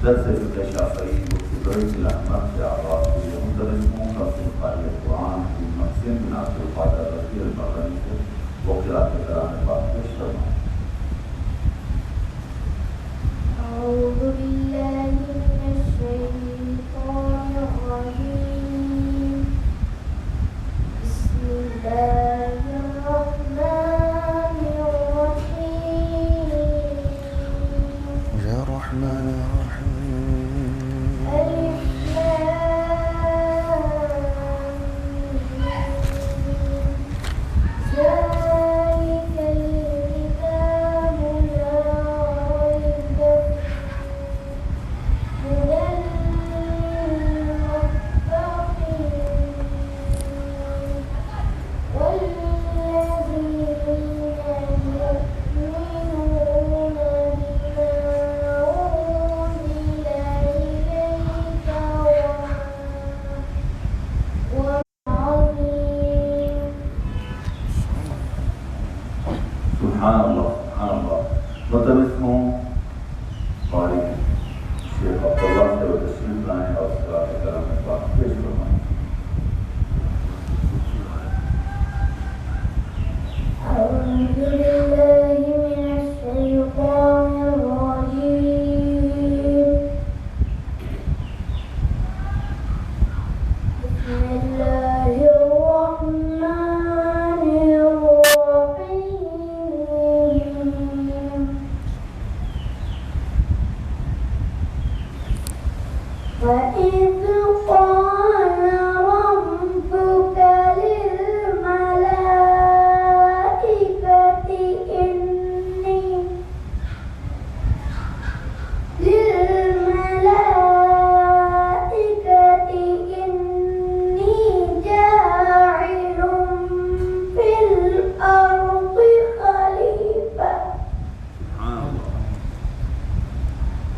جد سے فتح شافعی وابتدائی احمد سے آغاز ہوئی مدرسوں کا قاری قرآن کی محسن بن عبد القادر رضی اللہ عنہ سے وہ قرات کرانے بات پیش فرمائیں۔ أعوذ بالله من الشيطان الرجيم بسم الله الرحمن الرحيم يا رحمن يا رحيم ألف لام ذلك الكتاب لا ريب هدى للمتقين والذين يؤمنون بما أنزل إليك وما عظيم سبحان اللہ سبحان اللہ۔ مدرسوں قاری شیخ عبداللہ سے وہ تشریف لائیں اور قرات کرانے بات پیش فرمائیں۔ أعوذ بالله من الشيطان الرجيم بسم الله الرحمن الرحيم وإذ قال ربك للملائكة إني جاعل في الأرض خليفة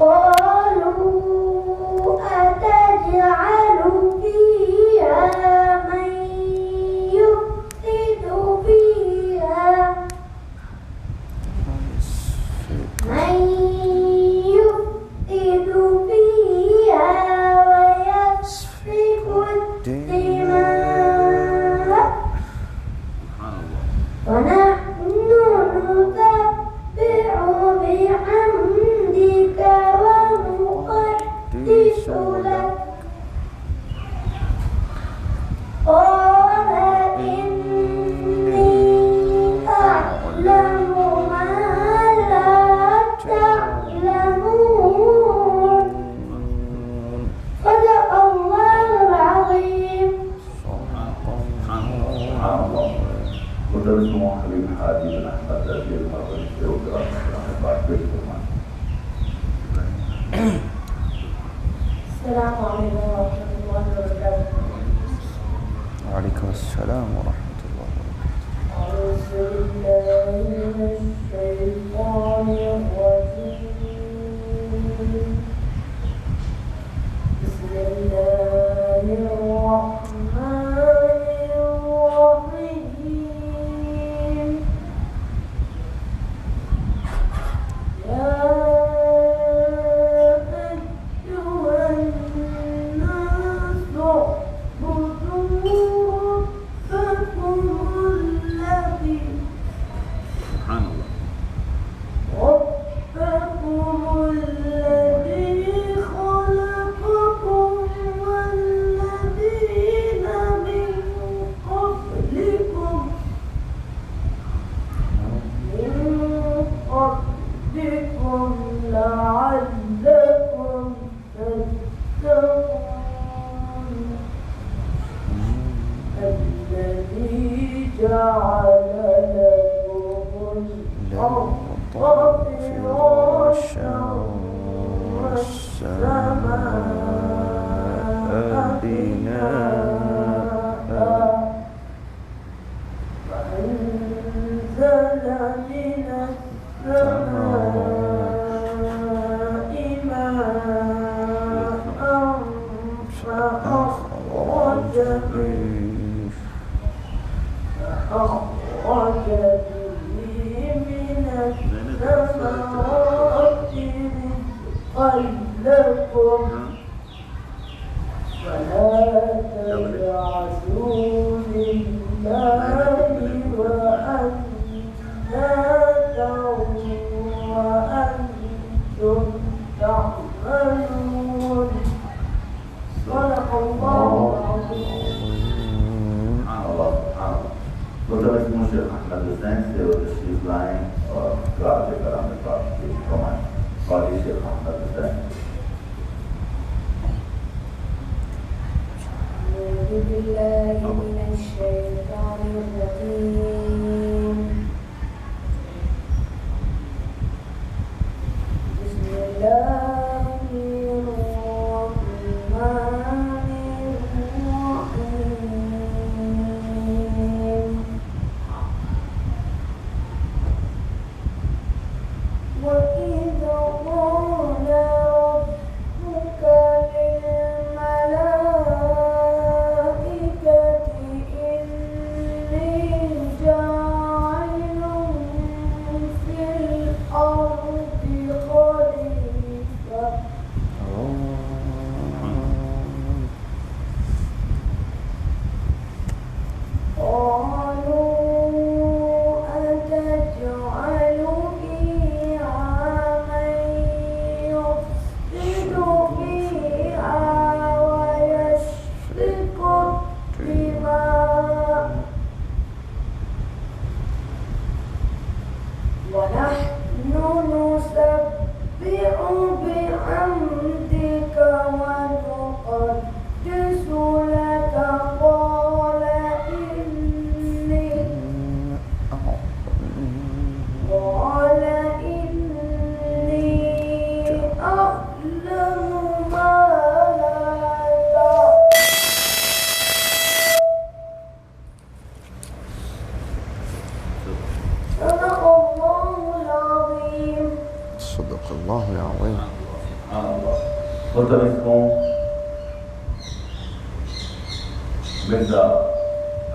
قالوا أتجعل فيها من يفسد فيها ويسفك الدماء ونحن نسبح بحمدك ونقدس لك قال إني أعلم ما لا تعلمون صدق الله العظيم سبحان اللہ۔ مدرسوں خلیل حاجی بن احمد رضی اللہ عنہ سے وہ قرات کرانے بات پیش فرمائیں۔ السلام عليكم ورحمة الله وبركاته وعليكم السلام ورحمة الله وبركاته أعوذ بالله من الشيطان الرجيم بسم الله الرحمن الرحيم يا أيها الناس اعبدوا ربكم الذي سبحان اللہ۔ خلقكم والذين من قبلكم لعلكم تتقون الذي جعل لكم الأرض فراشا والسماء بناء وأنزل من السماء ماء فأخرج به من الثمرات رزقا لعلكم فلا تجعلوا لله وأندادا وأنتم تعلمون. صدق الله العظيم. Saudara semua Syekh Ahmad Hussain, saya bersyukur lain kerana kami parti Roman. Parti Syekh Ahmad Hussain. أعوذ بالله من الشيطان الرجيم. بسم الله الرحمن الرحيم. وإذا قال ربك للملائكة إني جاعل في الأرض خليفة قالوا أتجعل فيها من يفسد فيها ويسفك الدماء ونحن نسبح بحمدك ونقدس لك قال إني أعلم ما لا تعلمون. صدق الله العظيم. صدق الله العظيم. Saudara-saudaraku, Mirza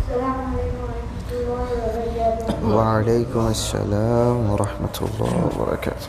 السلام عليكم ورحمة الله وبركاته. وعليكم السلام ورحمة الله وبركاته.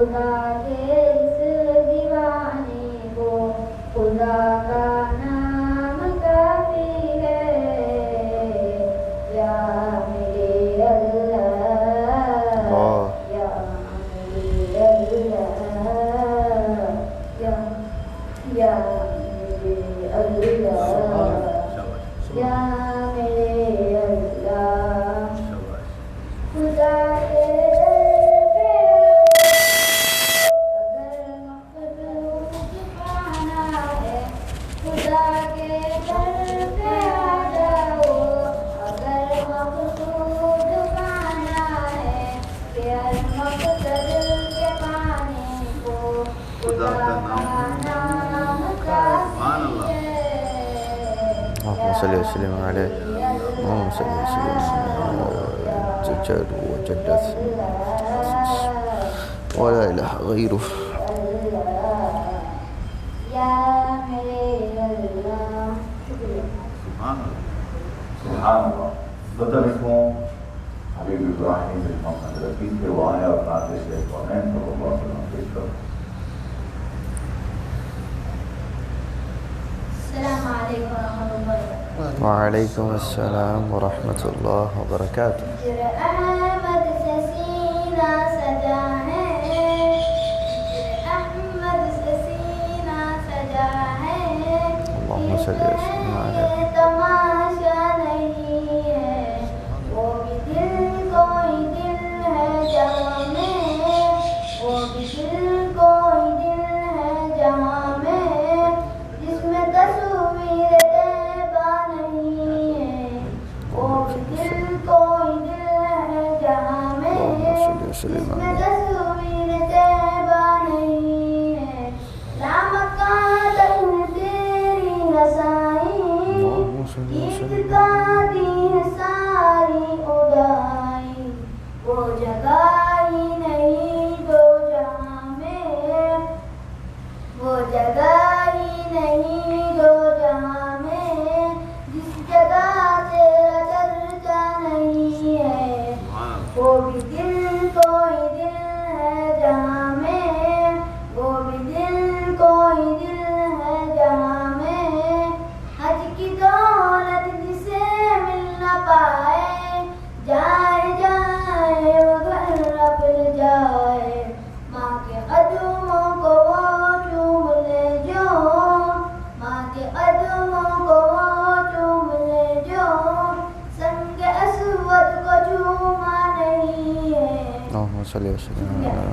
خدا کے اس دیوانے کو خدا کا نام کافی ہے یا میرے اللہ یا میرے اللہ یا میرے اللہ یا میرے اللہ خدا کے در پہ اگر مخلوق پانا ہے خدا کے در پہ آ جاؤ اگر مقصود پانا ہے کہ ہر مقصد کے پانے کو خدا کا نام کافی ہے اللهم صل وسلم عليه اللهم صل وسلم على جد وجدت ولا إله غيره یا میرے اللہ سبحان اللہ. سترسموں حبیب ابراہیم بن محمد رفیع کے وہ آیا اور ناطق شیخ کونین صلی اللہ علیہ وسلم پیش کر. السلام علیکم ورحمۃ اللہ وبرکاتہ. وعليكم السلام ورحمة الله وبركاته. ہجر احمد سے سینہ سجا ہے ہجر احمد سے سینہ سجا ہے اللهم صل وسلم عليه. تماشا نہیں ہے وہ بھی دل کوئی دل ہے جہاں میں وہ بھی دل کوئی دل ہے جہاں میں جس میں تصویر طیبہ نہیں ہے وہ بھی دل کوئی دل ہے جہاں میں اللهم صل جس وسلم میں عليه. تصویر طیبہ نہیں ہے لامکان تک تیری رسائی اللهم صل وسلم دی ساری اڑائی وہ جگہ ہی نہیں دو جہاں میں وہ جگہ ہی نہیں دو جہاں میں جس جگہ تیرا چرچا نہیں ہے وہ بھی دل کوئی دل ہے جہاں میں وہ بھی دل کوئی دل ہے جہاں میں حج کی دولت جسے مل نہ پائے جائے جائے وہ گھر اپنے جائے ماں کے قدموں کو وہ چوم لے جو ماں کے قدموں کو وہ چوم لے جو سنگ اسود کو چوما نہیں ہے. اللهم صل وسلم عليه.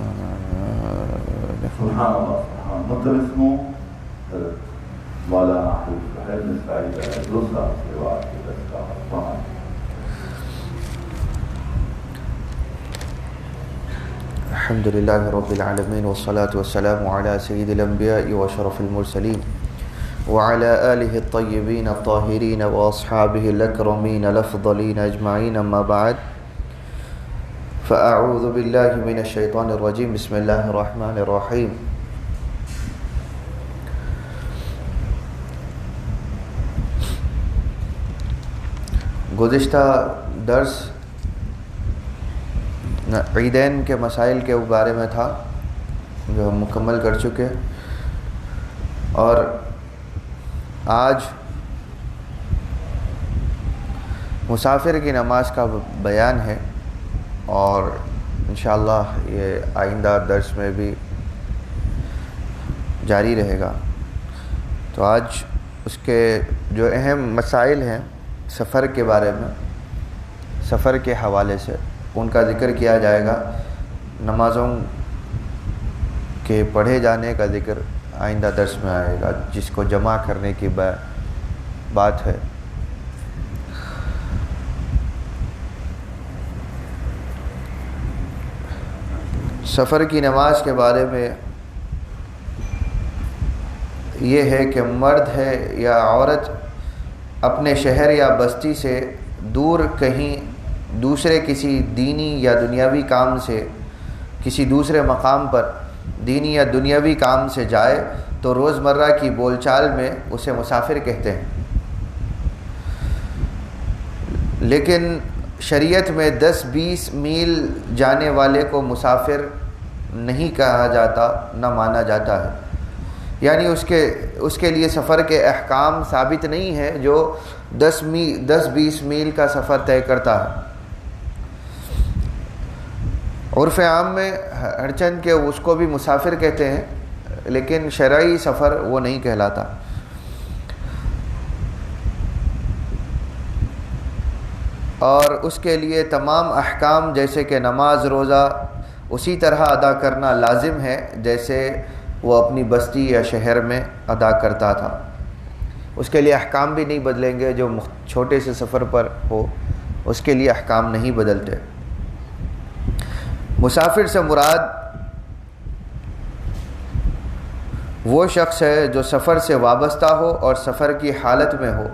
سبحان اللہ. مدرسوں مولانا حبیب صاحب نے ساری دوسرا سیوا کی دستگاہ وہاں الحمد لله رب العالمين والصلاة والسلام على سيد الأنبياء وشرف المرسلين وعلى آله الطيبين الطاهرين وأصحابه الأكرمين الأفضلين أجمعين. أما بعد فأعوذ بالله من الشيطان الرجيم. بسم الله الرحمن الرحيم. گزشتہ درس عیدین کے مسائل کے بارے میں تھا جو ہم مکمل کر چکے، اور آج مسافر کی نماز کا بیان ہے، اور انشاءاللہ یہ آئندہ درس میں بھی جاری رہے گا. تو آج اس کے جو اہم مسائل ہیں سفر کے بارے میں، سفر کے حوالے سے ان کا ذکر کیا جائے گا. نمازوں کے پڑھے جانے کا ذکر آئندہ درس میں آئے گا، جس کو جمع کرنے کی بات ہے. سفر کی نماز کے بارے میں یہ ہے کہ مرد ہے یا عورت اپنے شہر یا بستی سے دور کہیں دوسرے کسی دینی یا دنیاوی کام سے کسی دوسرے مقام پر دینی یا دنیاوی کام سے جائے تو روزمرہ کی بول چال میں اسے مسافر کہتے ہیں. لیکن شریعت میں 10-20 میل جانے والے کو مسافر نہیں کہا جاتا، نہ مانا جاتا ہے، یعنی اس کے لیے سفر کے احکام ثابت نہیں ہے جو 10-20 میل کا سفر طے کرتا ہے۔ عرف عام میں ہرچند کہ اس کو بھی مسافر کہتے ہیں، لیکن شرعی سفر وہ نہیں کہلاتا۔ اور اس کے لیے تمام احکام جیسے کہ نماز، روزہ اسی طرح ادا کرنا لازم ہے جیسے وہ اپنی بستی یا شہر میں ادا کرتا تھا۔ اس کے لیے احکام بھی نہیں بدلیں گے، جو چھوٹے سے سفر پر ہو اس کے لیے احکام نہیں بدلتے۔ مسافر سے مراد وہ شخص ہے جو سفر سے وابستہ ہو اور سفر کی حالت میں ہو۔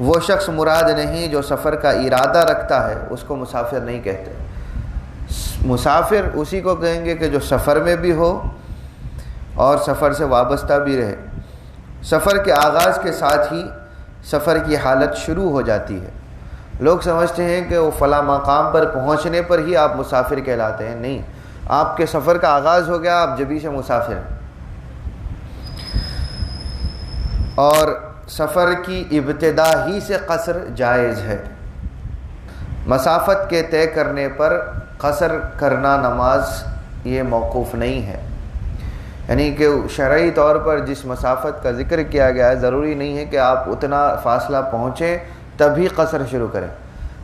وہ شخص مراد نہیں جو سفر کا ارادہ رکھتا ہے، اس کو مسافر نہیں کہتے۔ مسافر اسی کو کہیں گے کہ جو سفر میں بھی ہو اور سفر سے وابستہ بھی رہے۔ سفر کے آغاز کے ساتھ ہی سفر کی حالت شروع ہو جاتی ہے۔ لوگ سمجھتے ہیں کہ وہ فلاں مقام پر پہنچنے پر ہی آپ مسافر کہلاتے ہیں، نہیں، آپ کے سفر کا آغاز ہو گیا، آپ جبھی سے مسافر ہیں۔ اور سفر کی ابتدا ہی سے قصر جائز ہے۔ مسافت کے طے کرنے پر قصر کرنا نماز یہ موقوف نہیں ہے، یعنی کہ شرعی طور پر جس مسافت کا ذکر کیا گیا ہے ضروری نہیں ہے کہ آپ اتنا فاصلہ پہنچیں تبھی قصر شروع کریں۔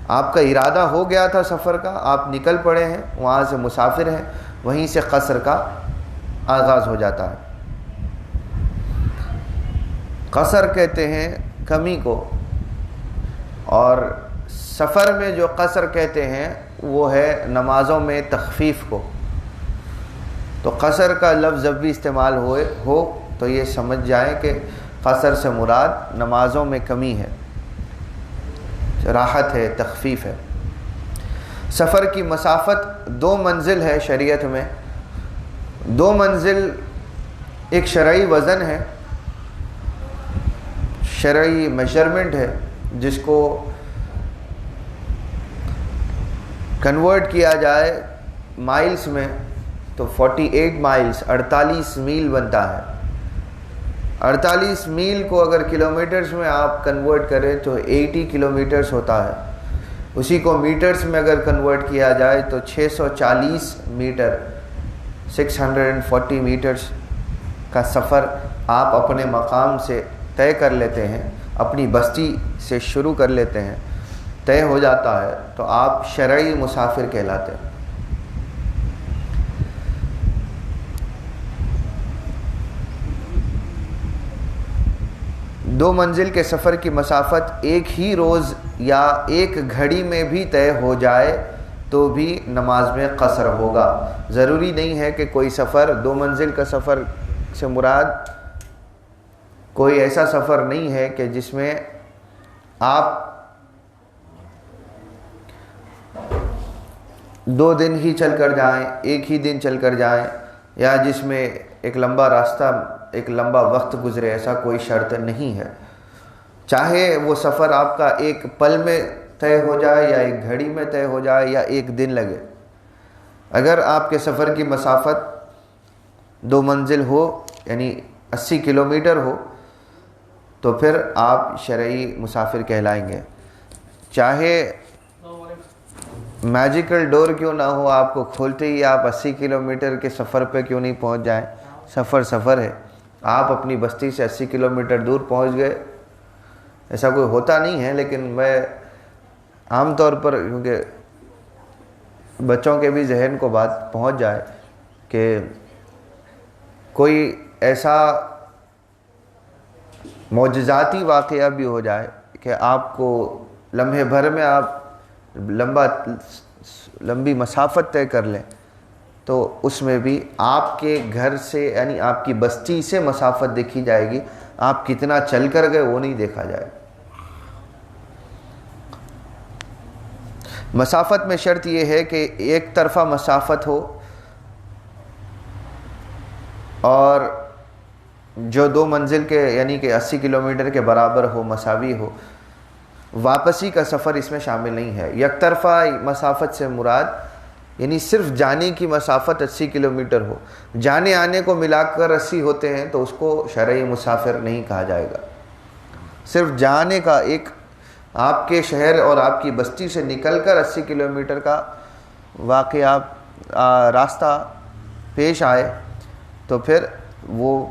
آپ کا ارادہ ہو گیا تھا سفر کا، آپ نکل پڑے ہیں، وہاں سے مسافر ہیں، وہیں سے قصر کا آغاز ہو جاتا ہے۔ قصر کہتے ہیں کمی کو، اور سفر میں جو قصر کہتے ہیں وہ ہے نمازوں میں تخفیف کو۔ تو قصر کا لفظ جب بھی استعمال ہو تو یہ سمجھ جائیں کہ قصر سے مراد نمازوں میں کمی ہے، راحت ہے، تخفیف ہے۔ سفر کی مسافت 2 منزل ہے شریعت میں۔ 2 منزل ایک شرعی وزن ہے، شرعی میجرمنٹ ہے، جس کو کنورٹ کیا جائے مائلز میں تو 48 مائلز 48 میل بنتا ہے۔ 48 میل کو اگر کلومیٹرز میں آپ کنورٹ کریں تو 80 کلومیٹرز ہوتا ہے۔ اسی کو میٹرز میں اگر کنورٹ کیا جائے تو 640 میٹر 640 میٹرز کا سفر آپ اپنے مقام سے طے کر لیتے ہیں، اپنی بستی سے شروع کر لیتے ہیں، طے ہو جاتا ہے تو آپ شرعی مسافر کہلاتے ہیں۔ دو منزل کے سفر کی مسافت ایک ہی روز یا ایک گھڑی میں بھی طے ہو جائے تو بھی نماز میں قصر ہوگا۔ ضروری نہیں ہے کہ کوئی سفر 2 منزل کا سفر سے مراد کوئی ایسا سفر نہیں ہے کہ جس میں آپ 2 دن ہی چل کر جائیں، ایک ہی دن چل کر جائیں، یا جس میں ایک لمبا راستہ، ایک لمبا وقت گزرے، ایسا کوئی شرط نہیں ہے۔ چاہے وہ سفر آپ کا ایک پل میں طے ہو جائے یا ایک گھڑی میں طے ہو جائے یا ایک دن لگے، اگر آپ کے سفر کی مسافت 2 منزل ہو یعنی 80 کلومیٹر ہو تو پھر آپ شرعی مسافر کہلائیں گے۔ چاہے میجیکل ڈور کیوں نہ ہو، آپ کو کھولتے ہی آپ 80 کلومیٹر کے سفر پہ کیوں نہیں پہنچ جائیں، سفر ہے، آپ اپنی بستی سے 80 کلومیٹر دور پہنچ گئے، ایسا کوئی ہوتا نہیں ہے، لیکن میں عام طور پر کیونکہ بچوں کے بھی ذہن کو بات پہنچ جائے کہ کوئی ایسا معجزاتی واقعہ بھی ہو جائے کہ آپ کو لمحے بھر میں آپ لمبی مسافت طے کر لیں، تو اس میں بھی آپ کے گھر سے یعنی آپ کی بستی سے مسافت دیکھی جائے گی، آپ کتنا چل کر گئے وہ نہیں دیکھا جائے۔ مسافت میں شرط یہ ہے کہ ایک طرفہ مسافت ہو اور جو 2 منزل کے یعنی کہ 80 کلومیٹر کے برابر ہو، مساوی ہو۔ واپسی کا سفر اس میں شامل نہیں ہے۔ یک طرفہ مسافت سے مراد یعنی صرف جانے کی مسافت 80 کلومیٹر ہو، جانے آنے کو ملا کر 80 ہوتے ہیں تو اس کو شرعی مسافر نہیں کہا جائے گا۔ صرف جانے کا، ایک آپ کے شہر اور آپ کی بستی سے نکل کر 80 کلومیٹر کا واقعہ راستہ پیش آئے تو پھر وہ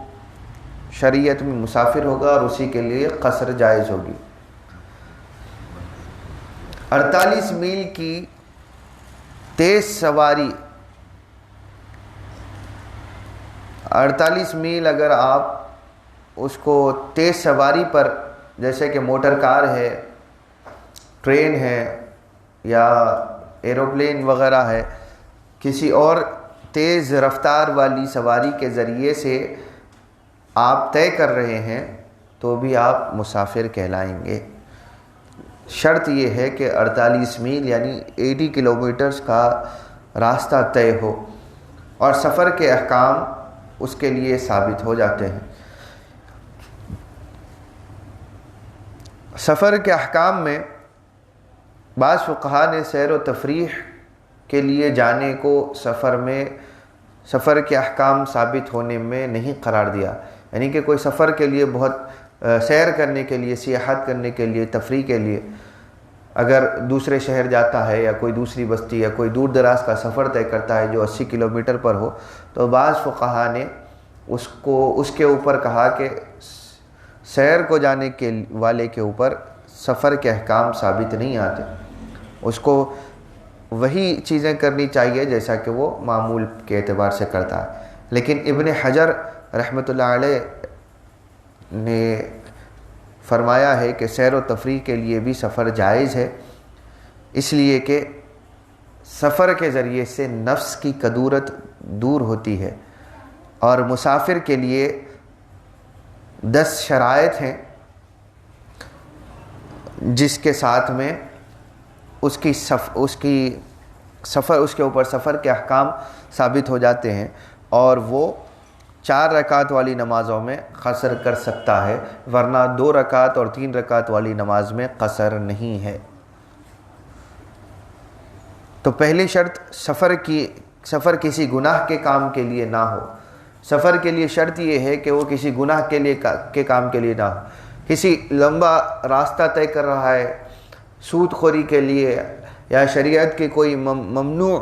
شریعت میں مسافر ہوگا اور اسی کے لیے قصر جائز ہوگی۔ 48 میل کی تیز سواری، 48 میل اگر آپ اس کو تیز سواری پر، جیسے کہ موٹر کار ہے، ٹرین ہے یا ایروپلین وغیرہ ہے، کسی اور تیز رفتار والی سواری کے ذریعے سے آپ طے کر رہے ہیں تو بھی آپ مسافر کہلائیں گے۔ شرط یہ ہے کہ 48 میل یعنی 80 کلومیٹرز کا راستہ طے ہو اور سفر کے احکام اس کے لیے ثابت ہو جاتے ہیں۔ سفر کے احکام میں بعض فقہا نے سیر و تفریح کے لیے جانے کو سفر کے احکام ثابت ہونے میں نہیں قرار دیا، یعنی کہ کوئی سفر کے لیے بہت سیر کرنے کے لیے، سیاحت کرنے کے لیے، تفریح کے لیے اگر دوسرے شہر جاتا ہے یا کوئی دوسری بستی یا کوئی دور دراز کا سفر طے کرتا ہے جو 80 کلومیٹر پر ہو، تو بعض فقہا نے اس کے اوپر کہا کہ سیر کو جانے کے والے کے اوپر سفر کے احکام ثابت نہیں آتے، اس کو وہی چیزیں کرنی چاہیے جیسا کہ وہ معمول کے اعتبار سے کرتا ہے۔ لیکن ابن حجر رحمۃ اللہ علیہ نے فرمایا ہے کہ سیر و تفریح کے لیے بھی سفر جائز ہے، اس لیے کہ سفر کے ذریعے سے نفس کی کدورت دور ہوتی ہے، اور مسافر کے لیے 10 شرائط ہیں جس کے ساتھ میں اس کے اوپر سفر کے احکام ثابت ہو جاتے ہیں، اور وہ 4 رکعت والی نمازوں میں قصر کر سکتا ہے، ورنہ 2 رکعت اور 3 رکعت والی نماز میں قصر نہیں ہے۔ تو پہلی شرط سفر کسی گناہ کے کام کے لیے نہ ہو۔ سفر کے لیے شرط یہ ہے کہ وہ کسی گناہ کے کام کے لیے نہ ہو، کسی لمبا راستہ طے کر رہا ہے سود خوری کے لیے یا شریعت کی کوئی ممنوع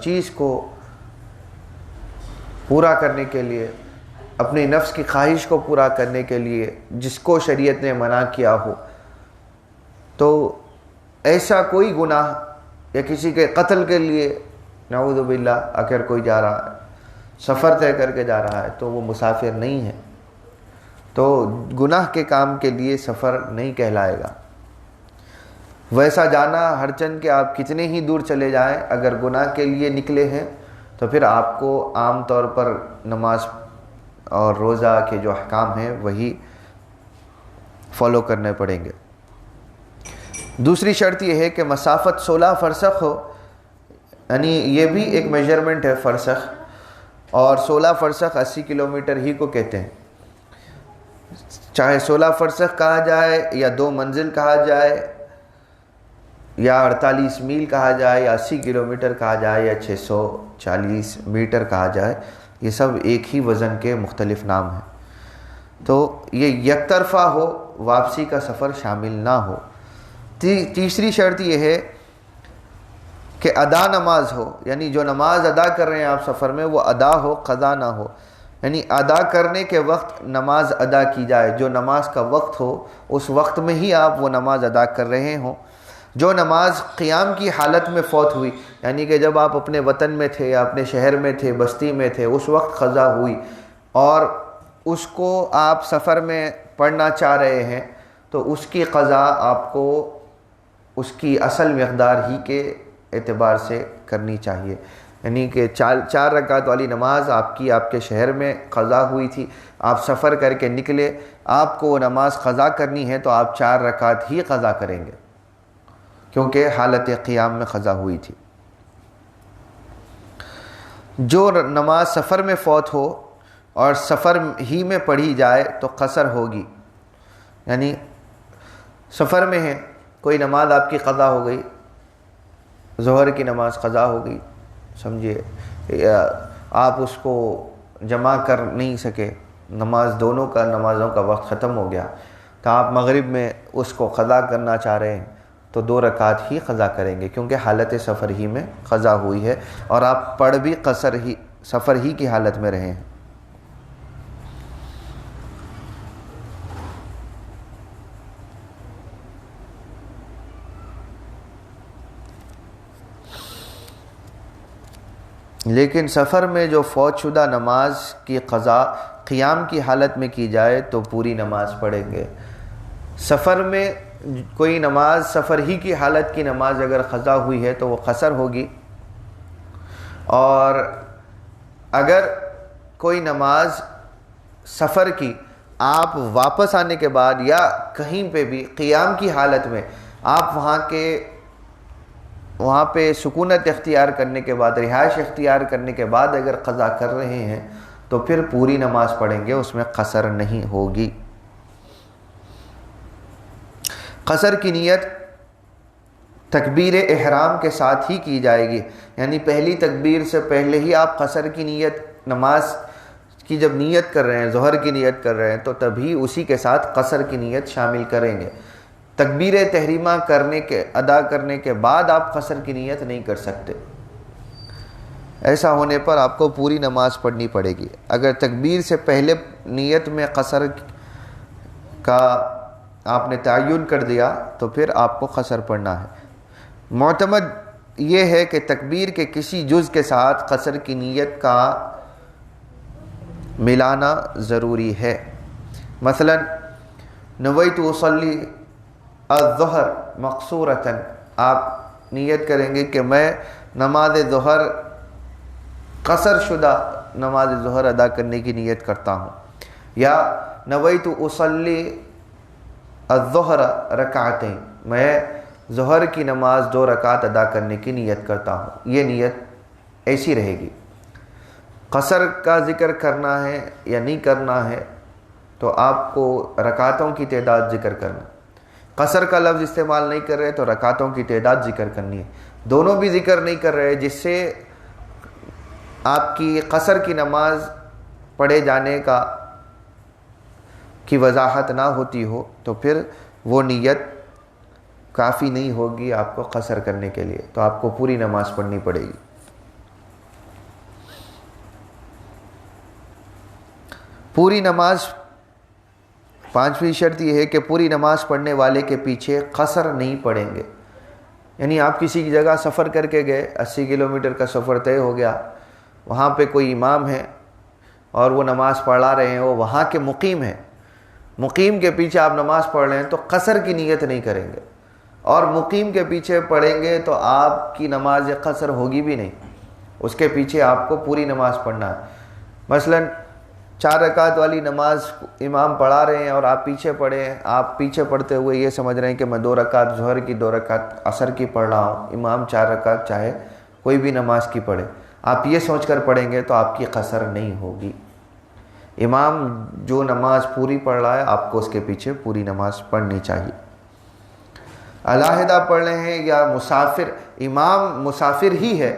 چیز کو پورا کرنے کے لیے، اپنی نفس کی خواہش کو پورا کرنے کے لیے جس کو شریعت نے منع کیا ہو، تو ایسا کوئی گناہ یا کسی کے قتل کے لیے نعوذ باللہ اگر کوئی جا رہا ہے، سفر طے کر کے جا رہا ہے تو وہ مسافر نہیں ہے، تو گناہ کے کام کے لیے سفر نہیں کہلائے گا۔ ویسا جانا ہر چند کہ آپ کتنے ہی دور چلے جائیں، اگر گناہ کے لیے نکلے ہیں تو پھر آپ کو عام طور پر نماز اور روزہ کے جو احکام ہیں وہی فالو کرنے پڑیں گے۔ دوسری شرط یہ ہے کہ مسافت 16 فرسخ ہو، یعنی یہ بھی ایک میجرمنٹ ہے فرسخ، اور 16 فرسخ 80 کلومیٹر ہی کو کہتے ہیں، چاہے 16 فرسخ کہا جائے یا 2 منزل کہا جائے یا 48 میل کہا جائے یا 80 کلومیٹر کہا جائے یا 640 میٹر کہا جائے، یہ سب ایک ہی وزن کے مختلف نام ہیں۔ تو یہ یک طرفہ ہو، واپسی کا سفر شامل نہ ہو۔ تیسری شرط یہ ہے کہ ادا نماز ہو، یعنی جو نماز ادا کر رہے ہیں آپ سفر میں وہ ادا ہو، قضا نہ ہو، یعنی ادا کرنے کے وقت نماز ادا کی جائے، جو نماز کا وقت ہو اس وقت میں ہی آپ وہ نماز ادا کر رہے ہوں۔ جو نماز قیام کی حالت میں فوت ہوئی، یعنی کہ جب آپ اپنے وطن میں تھے یا اپنے شہر میں تھے، بستی میں تھے، اس وقت قضا ہوئی اور اس کو آپ سفر میں پڑھنا چاہ رہے ہیں، تو اس کی قضا آپ کو اس کی اصل مقدار ہی کے اعتبار سے کرنی چاہیے، یعنی کہ 4 رکعت والی نماز آپ کے شہر میں قضا ہوئی تھی، آپ سفر کر کے نکلے، آپ کو وہ نماز قضا کرنی ہے تو آپ 4 رکعت ہی قضا کریں گے کیونکہ حالت قیام میں قضا ہوئی تھی۔ جو نماز سفر میں فوت ہو اور سفر ہی میں پڑھی جائے تو قصر ہوگی، یعنی سفر میں ہے، کوئی نماز آپ کی قضا ہو گئی، ظہر کی نماز قضا ہو گئی، سمجھیے آپ اس کو جمع کر نہیں سکے، دونوں نمازوں کا وقت ختم ہو گیا، تو آپ مغرب میں اس کو قضا کرنا چاہ رہے ہیں تو 2 رکعت ہی قضا کریں گے، کیونکہ حالت سفر ہی میں قضا ہوئی ہے اور آپ پڑھ بھی سفر ہی کی حالت میں رہے ہیں۔ لیکن سفر میں جو فوت شدہ نماز کی قضا قیام کی حالت میں کی جائے تو پوری نماز پڑھیں گے۔ سفر میں کوئی نماز، سفر ہی کی حالت کی نماز اگر قضا ہوئی ہے تو وہ قصر ہوگی، اور اگر کوئی نماز سفر کی آپ واپس آنے کے بعد یا کہیں پہ بھی قیام کی حالت میں آپ وہاں پہ سکونت اختیار کرنے کے بعد، رہائش اختیار کرنے کے بعد اگر قضا کر رہے ہیں تو پھر پوری نماز پڑھیں گے، اس میں قصر نہیں ہوگی۔ قصر کی نیت تکبیر احرام کے ساتھ ہی کی جائے گی، یعنی پہلی تکبیر سے پہلے ہی آپ قصر کی نیت، نماز کی جب نیت کر رہے ہیں، ظہر کی نیت کر رہے ہیں تو تبھی اسی کے ساتھ قصر کی نیت شامل کریں گے۔ تکبیر تحریمہ ادا کرنے کے بعد آپ قصر کی نیت نہیں کر سکتے، ایسا ہونے پر آپ کو پوری نماز پڑھنی پڑے گی۔ اگر تکبیر سے پہلے نیت میں قصر کا آپ نے تعین کر دیا تو پھر آپ کو قصر پڑھنا ہے۔ معتمد یہ ہے کہ تکبیر کے کسی جز کے ساتھ قصر کی نیت کا ملانا ضروری ہے۔ مثلا نویت اصلی الظہر مقصورتاً، آپ نیت کریں گے کہ میں نماز ظہر قصر شدہ نماز ظہر ادا کرنے کی نیت کرتا ہوں، یا نویت اصلی الظہر رکعتین، میں ظہر کی نماز 2 رکعت ادا کرنے کی نیت کرتا ہوں، یہ نیت ایسی رہے گی۔ قصر کا ذکر کرنا ہے یا نہیں کرنا ہے تو آپ کو رکعتوں کی تعداد ذکر کرنا، قصر کا لفظ استعمال نہیں کر رہے تو رکعتوں کی تعداد ذکر کرنی ہے، دونوں بھی ذکر نہیں کر رہے جس سے آپ کی قصر کی نماز پڑھے جانے کی وضاحت نہ ہوتی ہو تو پھر وہ نیت کافی نہیں ہوگی آپ کو قصر کرنے کے لیے، تو آپ کو پوری نماز پڑھنی پڑے گی۔ پوری نماز، 5ویں شرط یہ ہے کہ پوری نماز پڑھنے والے کے پیچھے قصر نہیں پڑھیں گے، یعنی آپ کسی کی جگہ سفر کر کے گئے، 80 کلومیٹر کا سفر طے ہو گیا، وہاں پہ کوئی امام ہے اور وہ نماز پڑھا رہے ہیں، وہ وہاں کے مقیم ہیں، مقیم کے پیچھے آپ نماز پڑھ رہے ہیں تو قصر کی نیت نہیں کریں گے، اور مقیم کے پیچھے پڑھیں گے تو آپ کی نماز قصر ہوگی بھی نہیں، اس کے پیچھے آپ کو پوری نماز پڑھنا ہے۔ مثلا 4 رکعت والی نماز امام پڑھا رہے ہیں اور آپ پیچھے پڑھے ہیں، آپ پیچھے پڑھتے ہوئے یہ سمجھ رہے ہیں کہ میں 2 رکعت ظہر کی 2 رکعت عصر کی پڑھ رہا ہوں، امام 4 رکعت چاہے کوئی بھی نماز کی پڑھے، آپ یہ سوچ کر پڑھیں گے تو آپ کی قصر نہیں ہوگی۔ امام جو نماز پوری پڑھ رہا ہے آپ کو اس کے پیچھے پوری نماز پڑھنی چاہیے۔ علیحدہ پڑھ رہے ہیں یا امام مسافر ہی ہے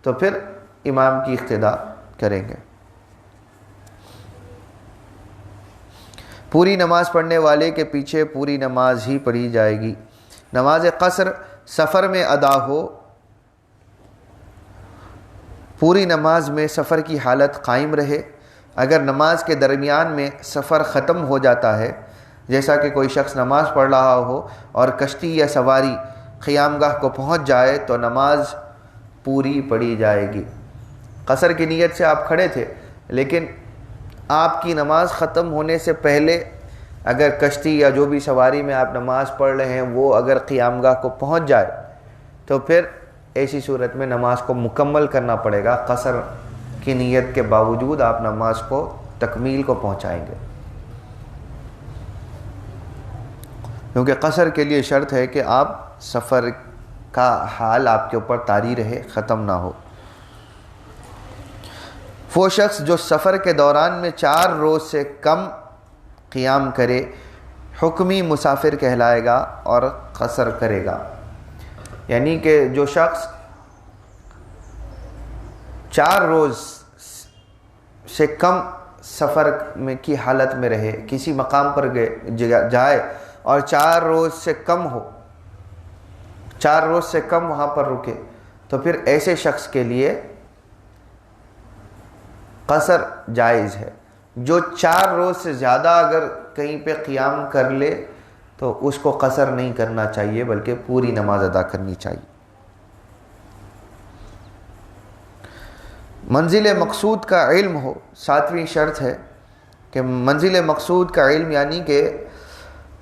تو پھر امام کی اقتداء کریں گے۔ پوری نماز پڑھنے والے کے پیچھے پوری نماز ہی پڑھی جائے گی۔ نماز قصر سفر میں ادا ہو، پوری نماز میں سفر کی حالت قائم رہے، اگر نماز کے درمیان میں سفر ختم ہو جاتا ہے، جیسا کہ کوئی شخص نماز پڑھ رہا ہو اور کشتی یا سواری قیام گاہ کو پہنچ جائے تو نماز پوری پڑھی جائے گی۔ قصر کی نیت سے آپ کھڑے تھے لیکن آپ کی نماز ختم ہونے سے پہلے اگر کشتی یا جو بھی سواری میں آپ نماز پڑھ رہے ہیں وہ اگر قیام گاہ کو پہنچ جائے تو پھر ایسی صورت میں نماز کو مکمل کرنا پڑے گا، قصر کی نیت کے باوجود آپ نماز کو تکمیل کو پہنچائیں گے، کیونکہ قصر کے لیے شرط ہے کہ آپ سفر کا حال آپ کے اوپر طاری رہے، ختم نہ ہو۔ وہ شخص جو سفر کے دوران میں 4 روز سے کم قیام کرے حکمی مسافر کہلائے گا اور قصر کرے گا۔ یعنی کہ جو شخص 4 روز سے کم سفر میں کی حالت میں رہے، کسی مقام پر جائے اور 4 روز سے کم ہو، 4 روز سے کم وہاں پر رکے، تو پھر ایسے شخص کے لیے قصر جائز ہے۔ جو 4 روز سے زیادہ اگر کہیں پہ قیام کر لے تو اس کو قصر نہیں کرنا چاہیے، بلکہ پوری نماز ادا کرنی چاہیے۔ منزل مقصود کا علم ہو، 7ویں شرط ہے کہ منزل مقصود کا علم، یعنی کہ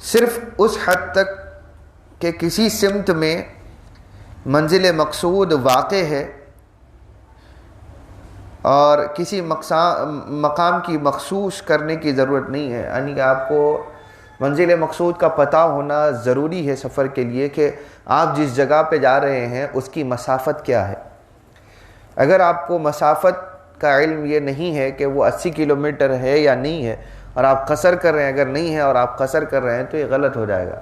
صرف اس حد تک کہ کسی سمت میں منزل مقصود واقع ہے اور کسی مقام کی مخصوص کرنے کی ضرورت نہیں ہے، یعنی کہ آپ کو منزل مقصود کا پتہ ہونا ضروری ہے سفر کے لیے کہ آپ جس جگہ پہ جا رہے ہیں اس کی مسافت کیا ہے۔ اگر آپ کو مسافت کا علم یہ نہیں ہے کہ وہ 80 کلومیٹر ہے یا نہیں ہے اور آپ قصر کر رہے ہیں، اگر نہیں ہے اور آپ قصر کر رہے ہیں تو یہ غلط ہو جائے گا۔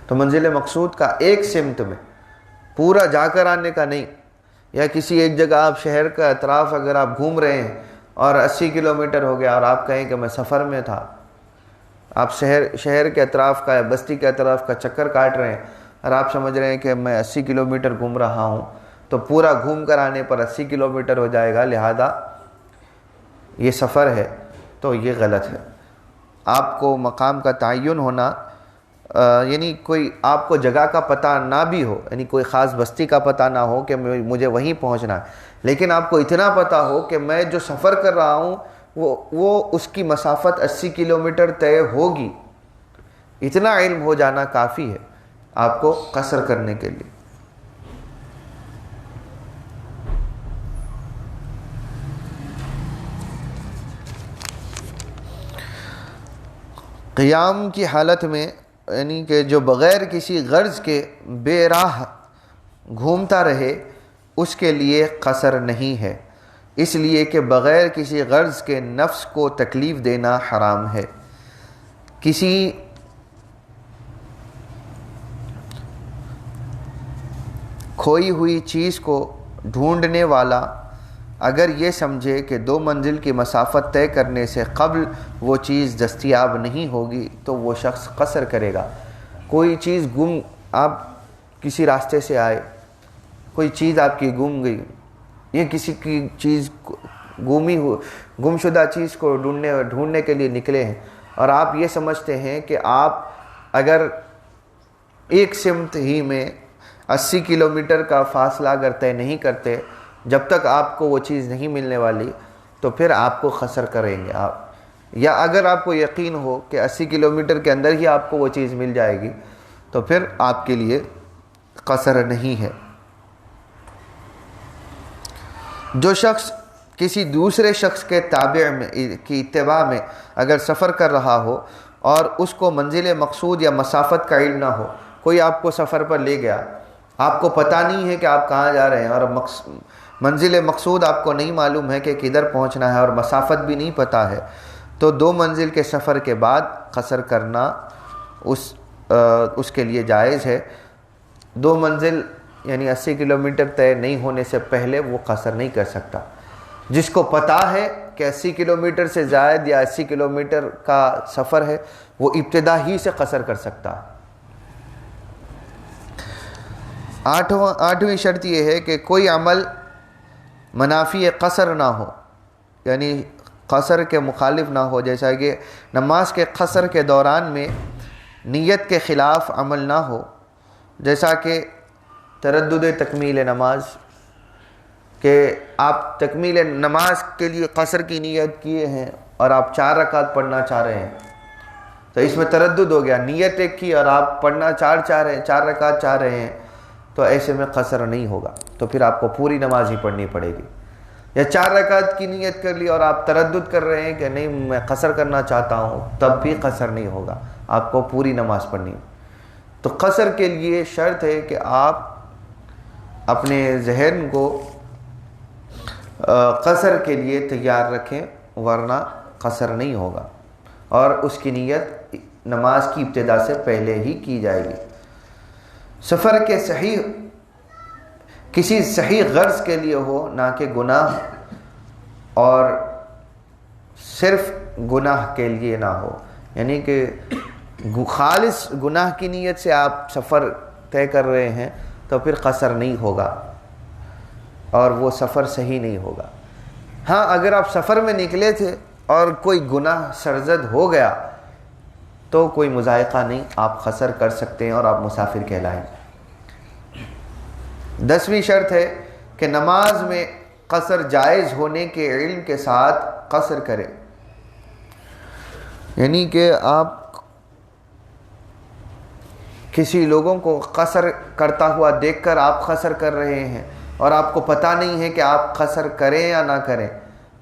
تو منزل مقصود کا ایک سمت میں پورا جا کر آنے کا نہیں، یا کسی ایک جگہ آپ شہر کا اطراف اگر آپ گھوم رہے ہیں اور 80 کلومیٹر ہو گیا اور آپ کہیں کہ میں سفر میں تھا، آپ شہر کے اطراف کا یا بستی کے اطراف کا چکر کاٹ رہے ہیں اور آپ سمجھ رہے ہیں کہ میں 80 کلومیٹر گھوم رہا ہوں، تو پورا گھوم کر آنے پر 80 کلومیٹر ہو جائے گا، لہذا یہ سفر ہے، تو یہ غلط ہے۔ آپ کو مقام کا تعین ہونا، یعنی کوئی آپ کو جگہ کا پتہ نہ بھی ہو، یعنی کوئی خاص بستی کا پتہ نہ ہو کہ مجھے وہیں پہنچنا ہے، لیکن آپ کو اتنا پتہ ہو کہ میں جو سفر کر رہا ہوں وہ اس کی مسافت 80 کلومیٹر طے ہوگی، اتنا علم ہو جانا کافی ہے آپ کو قصر کرنے کے لیے۔ قیام کی حالت میں، یعنی کہ جو بغیر کسی غرض کے بے راہ گھومتا رہے اس کے لیے قصر نہیں ہے، اس لیے کہ بغیر کسی غرض کے نفس کو تکلیف دینا حرام ہے۔ کسی کھوئی ہوئی چیز کو ڈھونڈنے والا اگر یہ سمجھے کہ 2 منزل کی مسافت طے کرنے سے قبل وہ چیز دستیاب نہیں ہوگی تو وہ شخص قصر کرے گا۔ کوئی چیز آپ کسی راستے سے آئے، کوئی چیز آپ کی گم گئی، یہ کسی کی چیز گم شدہ چیز کو ڈھونڈنے کے لیے نکلے ہیں، اور آپ یہ سمجھتے ہیں کہ آپ اگر ایک سمت ہی میں 80 کلومیٹر کا فاصلہ اگر طے نہیں کرتے جب تک آپ کو وہ چیز نہیں ملنے والی، تو پھر آپ کو قصر کریں گے آپ، یا اگر آپ کو یقین ہو کہ 80 کلومیٹر کے اندر ہی آپ کو وہ چیز مل جائے گی تو پھر آپ کے لیے قصر نہیں ہے۔ جو شخص کسی دوسرے شخص کے تابع میں کی اتباع میں اگر سفر کر رہا ہو اور اس کو منزل مقصود یا مسافت کا علم نہ ہو، کوئی آپ کو سفر پر لے گیا، آپ کو پتہ نہیں ہے کہ آپ کہاں جا رہے ہیں اور منزل مقصود آپ کو نہیں معلوم ہے کہ کدھر پہنچنا ہے اور مسافت بھی نہیں پتہ ہے، تو 2 منزل کے سفر کے بعد قصر کرنا اس کے لیے جائز ہے۔ 2 منزل یعنی 80 کلومیٹر طے نہیں ہونے سے پہلے وہ قصر نہیں کر سکتا۔ جس کو پتہ ہے کہ 80 کلومیٹر سے زائد یا 80 کلومیٹر کا سفر ہے وہ ابتدا ہی سے قصر کر سکتا ہے۔ 8ویں شرط یہ ہے کہ کوئی عمل منافی قصر نہ ہو، یعنی قصر کے مخالف نہ ہو، جیسا کہ نماز کے قصر کے دوران میں نیت کے خلاف عمل نہ ہو، جیسا کہ تردد تکمیل نماز، کہ آپ تکمیل نماز کے لیے قصر کی نیت کیے ہیں اور آپ 4 رکعت پڑھنا چاہ رہے ہیں، تو اس میں تردد ہو گیا، نیت ایک کی اور آپ پڑھنا 4 رکعت چاہ رہے ہیں، تو ایسے میں قصر نہیں ہوگا، تو پھر آپ کو پوری نماز ہی پڑھنی پڑے گی۔ یا 4 رکعت کی نیت کر لی اور آپ تردد کر رہے ہیں کہ نہیں میں قصر کرنا چاہتا ہوں، تب بھی قصر نہیں ہوگا، آپ کو پوری نماز پڑھنی ہے۔ تو قصر کے لیے شرط ہے کہ آپ اپنے ذہن کو قصر کے لیے تیار رکھیں، ورنہ قصر نہیں ہوگا، اور اس کی نیت نماز کی ابتدا سے پہلے ہی کی جائے گی۔ سفر کے صحیح کسی صحیح غرض کے لیے ہو، نہ کہ گناہ اور صرف گناہ کے لیے نہ ہو، یعنی کہ خالص گناہ کی نیت سے آپ سفر طے کر رہے ہیں تو پھر قصر نہیں ہوگا اور وہ سفر صحیح نہیں ہوگا۔ ہاں اگر آپ سفر میں نکلے تھے اور کوئی گناہ سرزد ہو گیا تو کوئی مضائقہ نہیں، آپ قصر کر سکتے ہیں اور آپ مسافر کہلائیں گے۔ 10ویں شرط ہے کہ نماز میں قصر جائز ہونے کے علم کے ساتھ قصر کرے، یعنی کہ آپ کسی لوگوں کو قصر کرتا ہوا دیکھ کر آپ قصر کر رہے ہیں اور آپ کو پتہ نہیں ہے کہ آپ قصر کریں یا نہ کریں،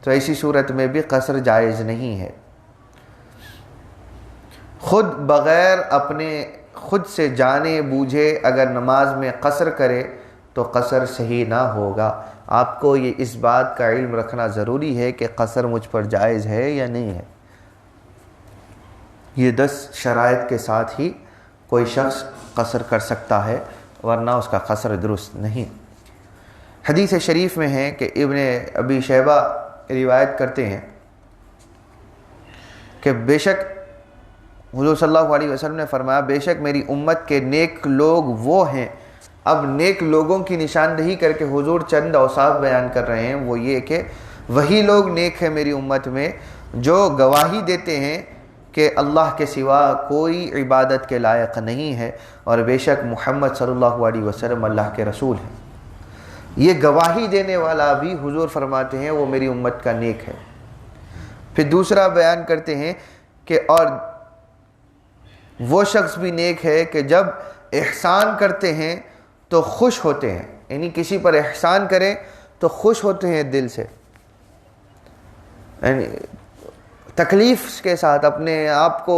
تو ایسی صورت میں بھی قصر جائز نہیں ہے۔ خود بغیر اپنے خود سے جانے بوجھے اگر نماز میں قصر کرے تو قصر صحیح نہ ہوگا۔ آپ کو یہ اس بات کا علم رکھنا ضروری ہے کہ قصر مجھ پر جائز ہے یا نہیں ہے۔ یہ 10 شرائط کے ساتھ ہی کوئی شخص قصر کر سکتا ہے، ورنہ اس کا قصر درست نہیں۔ حدیث شریف میں ہے کہ ابن ابی شیبہ روایت کرتے ہیں کہ بے شک حضور صلی اللہ علیہ وسلم نے فرمایا، بے شک میری امت کے نیک لوگ وہ ہیں۔ اب نیک لوگوں کی نشاندہی کر کے حضور چند اوصاف بیان کر رہے ہیں، وہ یہ کہ وہی لوگ نیک ہیں میری امت میں جو گواہی دیتے ہیں کہ اللہ کے سوا کوئی عبادت کے لائق نہیں ہے اور بے شک محمد صلی اللہ علیہ وسلم اللہ کے رسول ہیں۔ یہ گواہی دینے والا بھی حضور فرماتے ہیں وہ میری امت کا نیک ہے۔ پھر دوسرا بیان کرتے ہیں کہ اور وہ شخص بھی نیک ہے کہ جب احسان کرتے ہیں تو خوش ہوتے ہیں، یعنی کسی پر احسان کریں تو خوش ہوتے ہیں دل سے، یعنی تکلیف کے ساتھ، اپنے آپ کو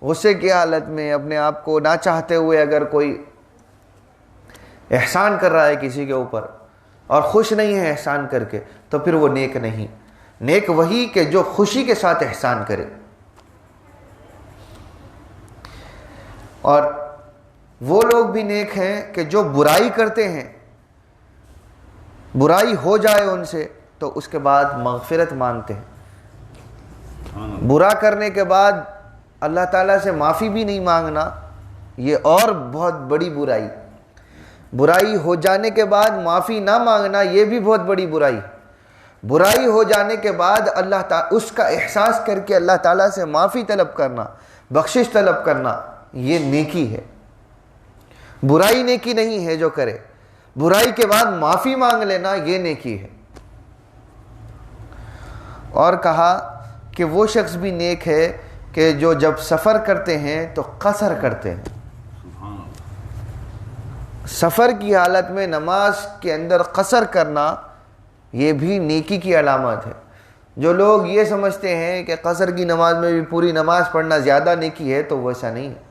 غصے کی حالت میں، اپنے آپ کو نہ چاہتے ہوئے اگر کوئی احسان کر رہا ہے کسی کے اوپر اور خوش نہیں ہے احسان کر کے، تو پھر وہ نیک نہیں۔ نیک وہی کہ جو خوشی کے ساتھ احسان کرے۔ اور وہ لوگ بھی نیک ہیں کہ جو برائی کرتے ہیں، برائی ہو جائے ان سے تو اس کے بعد مغفرت مانگتے ہیں۔ برا کرنے کے بعد اللہ تعالیٰ سے معافی بھی نہیں مانگنا، یہ اور بہت بڑی برائی۔ برائی ہو جانے کے بعد معافی نہ مانگنا، یہ بھی بہت بڑی برائی۔ برائی ہو جانے کے بعد اللہ تعالیٰ اس کا احساس کر کے اللہ تعالیٰ سے معافی طلب کرنا، بخشش طلب کرنا، یہ نیکی ہے۔ برائی نیکی نہیں ہے جو کرے، برائی کے بعد معافی مانگ لینا یہ نیکی ہے۔ اور کہا کہ وہ شخص بھی نیک ہے کہ جو جب سفر کرتے ہیں تو قصر کرتے ہیں۔ سفر کی حالت میں نماز کے اندر قصر کرنا یہ بھی نیکی کی علامت ہے۔ جو لوگ یہ سمجھتے ہیں کہ قصر کی نماز میں بھی پوری نماز پڑھنا زیادہ نیکی ہے تو ویسا نہیں ہے۔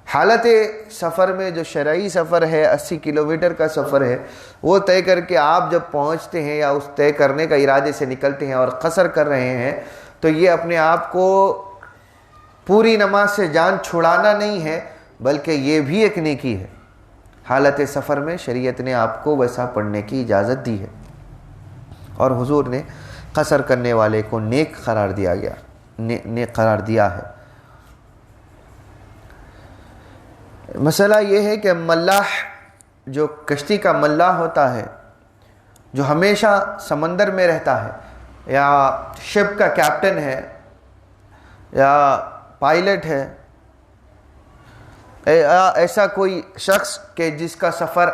حالت سفر میں جو شرعی سفر ہے 80 کلومیٹر کا سفر ہے، وہ طے کر کے آپ جب پہنچتے ہیں یا اس طے کرنے کا ارادے سے نکلتے ہیں اور قصر کر رہے ہیں تو یہ اپنے آپ کو پوری نماز سے جان چھڑانا نہیں ہے، بلکہ یہ بھی ایک نیکی ہے۔ حالت سفر میں شریعت نے آپ کو ویسا پڑھنے کی اجازت دی ہے اور حضور نے قصر کرنے والے کو نیک قرار دیا گیا، نیک قرار دیا ہے۔ مسئلہ یہ ہے کہ ملاح جو کشتی کا ملاح ہوتا ہے، جو ہمیشہ سمندر میں رہتا ہے، یا شپ کا کیپٹن ہے یا پائلٹ ہے، ایسا کوئی شخص کہ جس کا سفر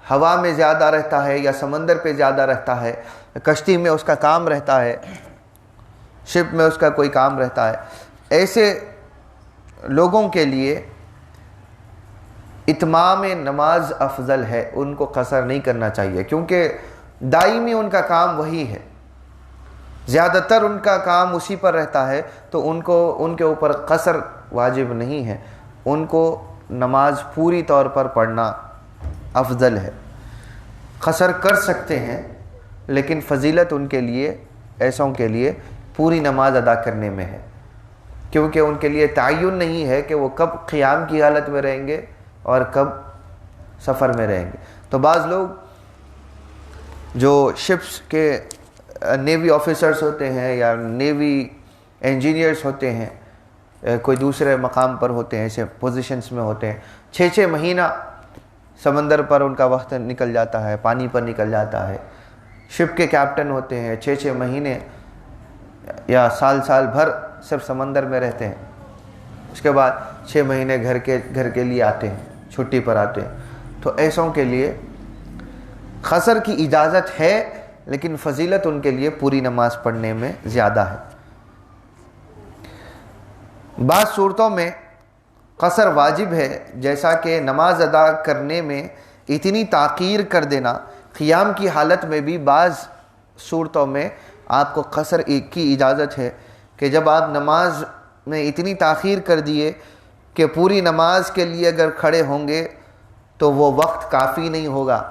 ہوا میں زیادہ رہتا ہے یا سمندر پہ زیادہ رہتا ہے، کشتی میں اس کا کام رہتا ہے، شپ میں اس کا کوئی کام رہتا ہے، ایسے لوگوں کے لیے اتمام نماز افضل ہے، ان کو قصر نہیں کرنا چاہیے، کیونکہ دائمی ان کا کام وہی ہے، زیادہ تر ان کا کام اسی پر رہتا ہے، تو ان کے اوپر قصر واجب نہیں ہے، ان کو نماز پوری طور پر پڑھنا افضل ہے۔ قصر کر سکتے ہیں لیکن فضیلت ان کے لیے، ایسوں کے لیے پوری نماز ادا کرنے میں ہے، کیونکہ ان کے لیے تعین نہیں ہے کہ وہ کب قیام کی حالت میں رہیں گے اور کب سفر میں رہیں گے. تو بعض لوگ جو شپس کے نیوی آفیسرز ہوتے ہیں یا نیوی انجینئرز ہوتے ہیں, کوئی دوسرے مقام پر ہوتے ہیں, ایسے پوزیشنز میں ہوتے ہیں, 6 مہینہ سمندر پر ان کا وقت نکل جاتا ہے, پانی پر نکل جاتا ہے. شپ کے کیپٹن ہوتے ہیں, 6 مہینے یا سال بھر صرف سمندر میں رہتے ہیں, اس کے بعد 6 مہینے گھر کے لیے آتے ہیں, چھٹی پر آتے ہیں. تو ایسوں کے لیے قصر کی اجازت ہے, لیکن فضیلت ان کے لیے پوری نماز پڑھنے میں زیادہ ہے. بعض صورتوں میں قصر واجب ہے, جیسا کہ نماز ادا کرنے میں اتنی تاخیر کر دینا. قیام کی حالت میں بھی بعض صورتوں میں آپ کو قصر کی اجازت ہے کہ جب آپ نماز میں اتنی تاخیر کر دیے کہ پوری نماز کے لیے اگر کھڑے ہوں گے تو وہ وقت کافی نہیں ہوگا.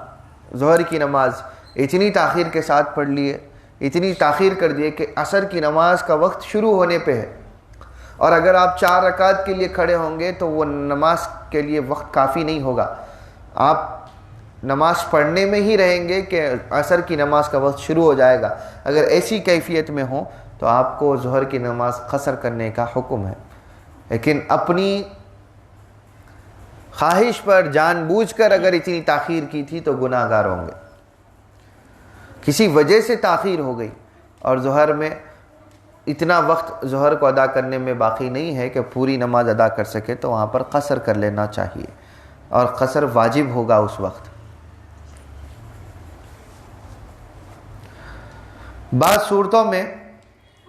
ظہر کی نماز اتنی تاخیر کے ساتھ پڑھ لیے, اتنی تاخیر کر دیے کہ عصر کی نماز کا وقت شروع ہونے پہ ہے, اور اگر آپ 4 رکعت کے لیے کھڑے ہوں گے تو وہ نماز کے لیے وقت کافی نہیں ہوگا. آپ نماز پڑھنے میں ہی رہیں گے کہ عصر کی نماز کا وقت شروع ہو جائے گا. اگر ایسی کیفیت میں ہوں تو آپ کو ظہر کی نماز قصر کرنے کا حکم ہے, لیکن اپنی خواہش پر جان بوجھ کر اگر اتنی تاخیر کی تھی تو گناہ گار ہوں گے. کسی وجہ سے تاخیر ہو گئی اور ظہر میں اتنا وقت ظہر کو ادا کرنے میں باقی نہیں ہے کہ پوری نماز ادا کر سکے, تو وہاں پر قصر کر لینا چاہیے, اور قصر واجب ہوگا اس وقت. بعض صورتوں میں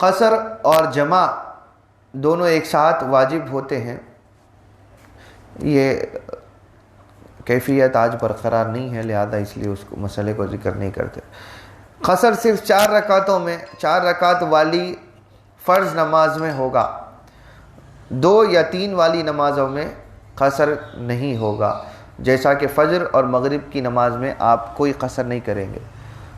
قصر اور جمع دونوں ایک ساتھ واجب ہوتے ہیں. یہ کیفیت آج برقرار نہیں ہے, لہذا اس لیے اس مسئلے کو ذکر نہیں کرتے. قصر صرف 4 رکعتوں میں 4 رکعت والی فرض نماز میں ہوگا, 2 یا 3 والی نمازوں میں قصر نہیں ہوگا. جیسا کہ فجر اور مغرب کی نماز میں آپ کوئی قصر نہیں کریں گے.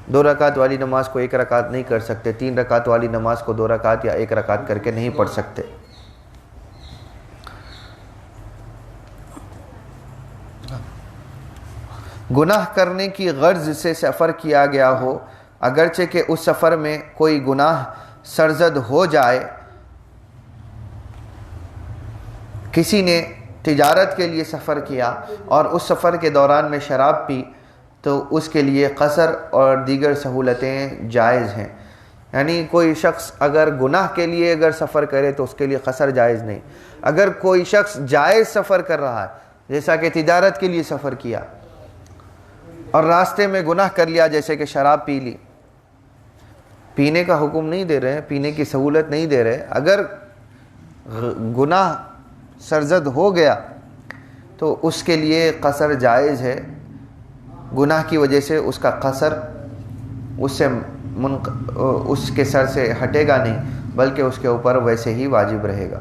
2 رکعت والی نماز کو 1 رکعت نہیں کر سکتے, 3 رکعت والی نماز کو 2 رکعت یا 1 رکعت کر کے نہیں پڑھ سکتے. گناہ کرنے کی غرض سے سفر کیا گیا ہو, اگرچہ کہ اس سفر میں کوئی گناہ سرزد ہو جائے. کسی نے تجارت کے لیے سفر کیا اور اس سفر کے دوران میں شراب پی, تو اس کے لیے قصر اور دیگر سہولتیں جائز ہیں. یعنی کوئی شخص اگر گناہ کے لیے اگر سفر کرے تو اس کے لیے قصر جائز نہیں. اگر کوئی شخص جائز سفر کر رہا ہے, جیسا کہ تجارت کے لیے سفر کیا اور راستے میں گناہ کر لیا, جیسے کہ شراب پی لی, پینے کا حکم نہیں دے رہے, پینے کی سہولت نہیں دے رہے. اگر گناہ سرزد ہو گیا تو اس کے لیے قصر جائز ہے. گناہ کی وجہ سے اس کا قصر اس کے سر سے ہٹے گا نہیں, بلکہ اس کے اوپر ویسے ہی واجب رہے گا.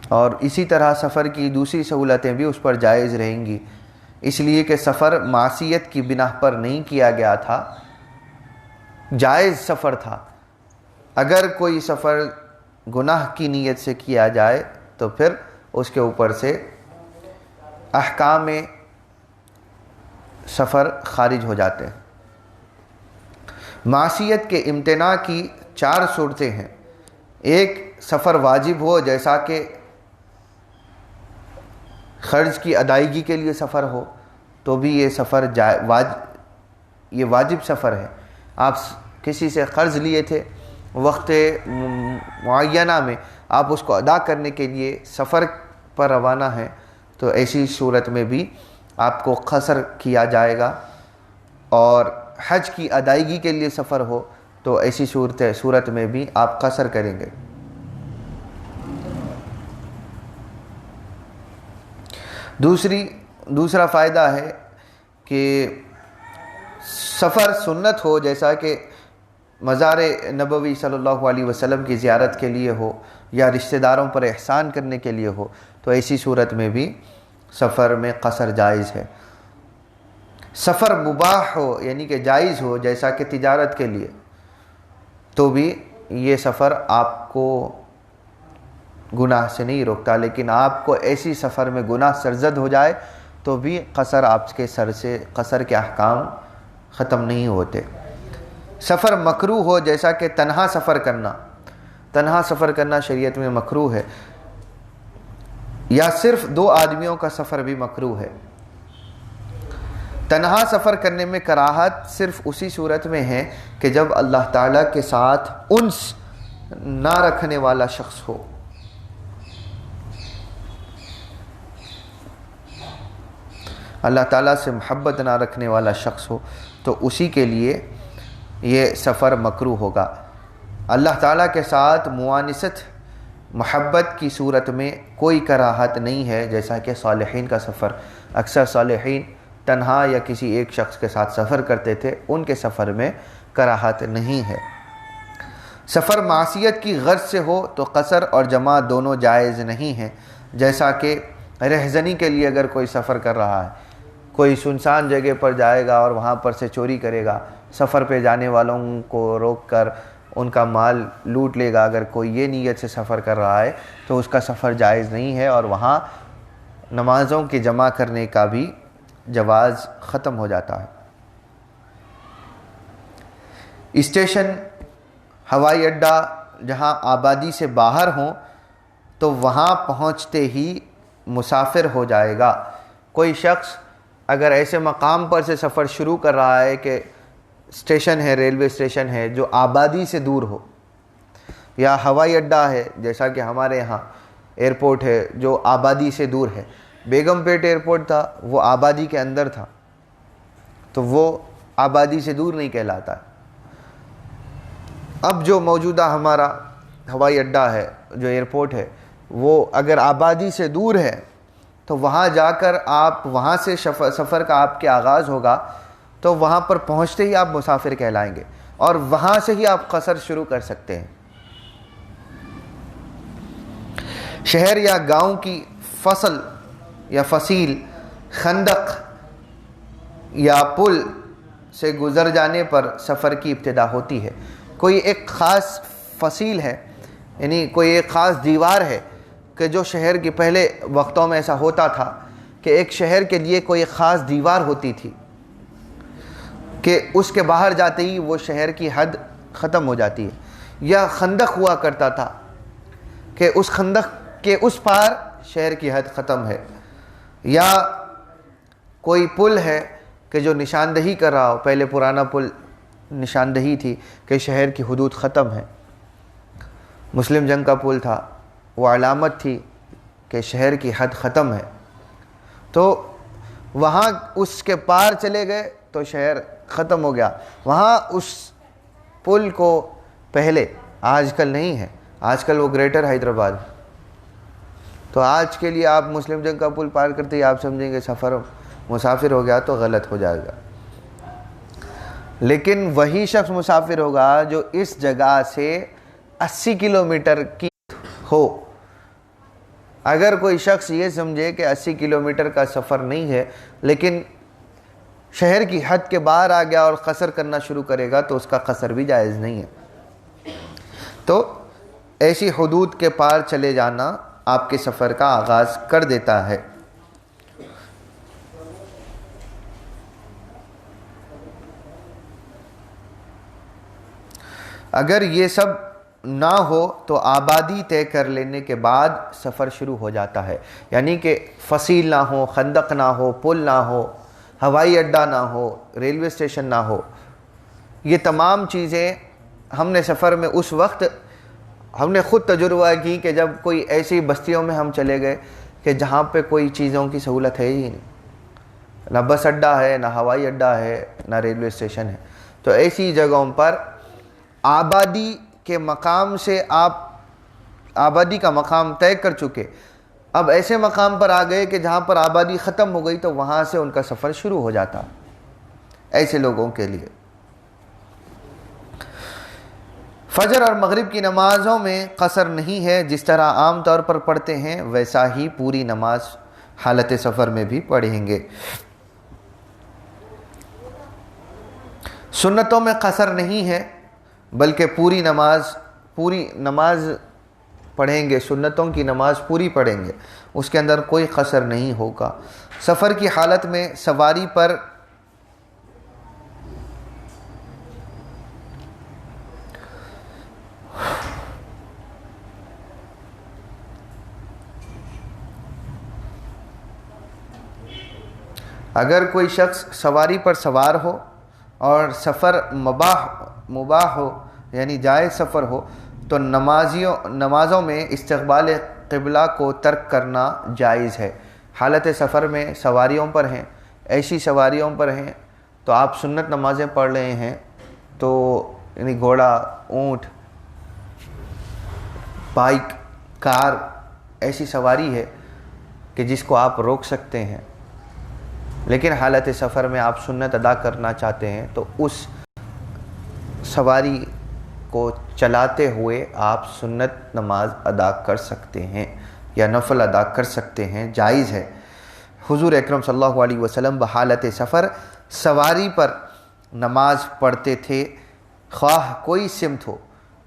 اور اسی طرح سفر کی دوسری سہولتیں بھی اس پر جائز رہیں گی, اس لیے کہ سفر معصیت کی بنا پر نہیں کیا گیا تھا, جائز سفر تھا. اگر کوئی سفر گناہ کی نیت سے کیا جائے تو پھر اس کے اوپر سے احکام سفر خارج ہو جاتے ہیں. معصیت کے امتناع کی 4 صورتیں ہیں. ایک, سفر واجب ہو, جیسا کہ خرچ کی ادائیگی کے لیے سفر ہو, تو بھی یہ سفر یہ واجب سفر ہے. آپ کسی سے قرض لیے تھے, وقت معینہ میں آپ اس کو ادا کرنے کے لیے سفر پر روانہ ہیں, تو ایسی صورت میں بھی آپ کو قصر کیا جائے گا. اور حج کی ادائیگی کے لیے سفر ہو تو ایسی صورت میں بھی آپ قصر کریں گے. دوسرا فائدہ ہے کہ سفر سنت ہو, جیسا کہ مزار نبوی صلی اللہ علیہ وسلم کی زیارت کے لیے ہو یا رشتہ داروں پر احسان کرنے کے لیے ہو, تو ایسی صورت میں بھی سفر میں قصر جائز ہے. سفر مباح ہو یعنی کہ جائز ہو, جیسا کہ تجارت کے لیے, تو بھی یہ سفر آپ کو گناہ سے نہیں روکتا، لیکن آپ کو ایسی سفر میں گناہ سرزد ہو جائے تو بھی قصر آپ کے سر سے، قصر کے احکام ختم نہیں ہوتے۔ سفر مکروہ ہو، جیسا کہ تنہا سفر کرنا شریعت میں مکروہ ہے، یا صرف 2 آدمیوں کا سفر بھی مکروہ ہے۔ تنہا سفر کرنے میں کراہت صرف اسی صورت میں ہے کہ جب اللہ تعالیٰ کے ساتھ انس نہ رکھنے والا شخص ہو۔ اللہ تعالیٰ سے محبت نہ رکھنے والا شخص ہو تو اسی کے لیے یہ سفر مکروہ ہوگا۔ اللہ تعالیٰ کے ساتھ موانست، محبت کی صورت میں کوئی کراہت نہیں ہے، جیسا کہ صالحین کا سفر۔ اکثر صالحین تنہا یا کسی ایک شخص کے ساتھ سفر کرتے تھے، ان کے سفر میں کراہت نہیں ہے۔ سفر معصیت کی غرض سے ہو تو قصر اور جمع دونوں جائز نہیں ہیں، جیسا کہ رہزنی کے لیے اگر کوئی سفر کر رہا ہے، کوئی سنسان جگہ پر جائے گا اور وہاں پر سے چوری کرے گا، سفر پہ جانے والوں کو روک کر ان کا مال لوٹ لے گا، اگر کوئی یہ نیت سے سفر کر رہا ہے تو اس کا سفر جائز نہیں ہے، اور وہاں نمازوں کی جمع کرنے کا بھی جواز ختم ہو جاتا ہے۔ اسٹیشن، ہوائی اڈہ جہاں آبادی سے باہر ہوں تو وہاں پہنچتے ہی مسافر ہو جائے گا۔ کوئی شخص اگر ایسے مقام پر سے سفر شروع کر رہا ہے کہ اسٹیشن ہے، ریلوے اسٹیشن ہے جو آبادی سے دور ہو، یا ہوائی اڈہ ہے جیسا کہ ہمارے یہاں ایئرپورٹ ہے جو آبادی سے دور ہے، بیگم پیٹ ایئرپورٹ تھا وہ آبادی کے اندر تھا تو وہ آبادی سے دور نہیں کہلاتا ہے۔ اب جو موجودہ ہمارا ہوائی اڈہ ہے، جو ایئرپورٹ ہے، وہ اگر آبادی سے دور ہے تو وہاں جا کر آپ وہاں سے سفر کا آپ کے آغاز ہوگا تو وہاں پر پہنچتے ہی آپ مسافر کہلائیں گے، اور وہاں سے ہی آپ قصر شروع کر سکتے ہیں۔ شہر یا گاؤں کی فصل یا فصیل، خندق یا پل سے گزر جانے پر سفر کی ابتدا ہوتی ہے۔ کوئی ایک خاص فصیل ہے، یعنی کوئی ایک خاص دیوار ہے کہ جو شہر کے پہلے وقتوں میں ایسا ہوتا تھا کہ ایک شہر کے لیے کوئی ایک خاص دیوار ہوتی تھی کہ اس کے باہر جاتے ہی وہ شہر کی حد ختم ہو جاتی ہے، یا خندق ہوا کرتا تھا کہ اس خندق کے اس پار شہر کی حد ختم ہے، یا کوئی پل ہے کہ جو نشاندہی کر رہا ہو۔ پہلے پرانا پل نشاندہی تھی کہ شہر کی حدود ختم ہے، مسلم جنگ کا پل تھا، وہ علامت تھی کہ شہر کی حد ختم ہے، تو وہاں اس کے پار چلے گئے تو شہر ختم ہو گیا۔ وہاں اس پل کو پہلے، آج کل نہیں ہے، آج کل وہ گریٹر حیدرآباد، تو آج کے لیے آپ مسلم جنگ کا پل پار کرتے ہی آپ سمجھیں گے مسافر ہو گیا تو غلط ہو جائے گا، لیکن وہی شخص مسافر ہوگا جو اس جگہ سے 80 کلومیٹر کی ہو۔ اگر کوئی شخص یہ سمجھے کہ 80 کلومیٹر کا سفر نہیں ہے لیکن شہر کی حد کے باہر آ گیا اور قصر کرنا شروع کرے گا تو اس کا قصر بھی جائز نہیں ہے۔ تو ایسی حدود کے پار چلے جانا آپ کے سفر کا آغاز کر دیتا ہے۔ اگر یہ سب نہ ہو تو آبادی طے کر لینے کے بعد سفر شروع ہو جاتا ہے، یعنی کہ فصیل نہ ہو، خندق نہ ہو، پل نہ ہو، ہوائی اڈہ نہ ہو، ریلوے اسٹیشن نہ ہو۔ یہ تمام چیزیں ہم نے سفر میں اس وقت ہم نے خود تجربہ کی کہ جب کوئی ایسی بستیوں میں ہم چلے گئے کہ جہاں پہ کوئی چیزوں کی سہولت ہے ہی نہیں، نہ بس اڈہ ہے، نہ ہوائی اڈہ ہے، نہ ریلوے اسٹیشن ہے، تو ایسی جگہوں پر آبادی کے مقام سے آپ آبادی کا مقام طے کر چکے، اب ایسے مقام پر آ گئے کہ جہاں پر آبادی ختم ہو گئی تو وہاں سے ان کا سفر شروع ہو جاتا ایسے لوگوں کے لیے۔ فجر اور مغرب کی نمازوں میں قصر نہیں ہے، جس طرح عام طور پر پڑھتے ہیں ویسا ہی پوری نماز حالت سفر میں بھی پڑھیں گے۔ سنتوں میں قصر نہیں ہے بلکہ پوری نماز پوری نماز پڑھیں گے، سنتوں کی نماز پوری پڑھیں گے، اس کے اندر کوئی قصر نہیں ہوگا۔ سفر کی حالت میں سواری پر اگر کوئی شخص سواری پر سوار ہو اور سفر مباح ہو یعنی جائز سفر ہو تو نمازوں میں استقبال قبلہ کو ترک کرنا جائز ہے۔ حالت سفر میں سواریوں پر ہیں، ایسی سواریوں پر ہیں تو آپ سنت نمازیں پڑھ رہے ہیں تو یعنی گھوڑا، اونٹ، بائک، کار ایسی سواری ہے کہ جس کو آپ روک سکتے ہیں، لیکن حالت سفر میں آپ سنت ادا کرنا چاہتے ہیں تو اس سواری کو چلاتے ہوئے آپ سنت نماز ادا کر سکتے ہیں یا نفل ادا کر سکتے ہیں، جائز ہے۔ حضور اکرم صلی اللہ علیہ وسلم بحالت سفر سواری پر نماز پڑھتے تھے، خواہ کوئی سمت ہو،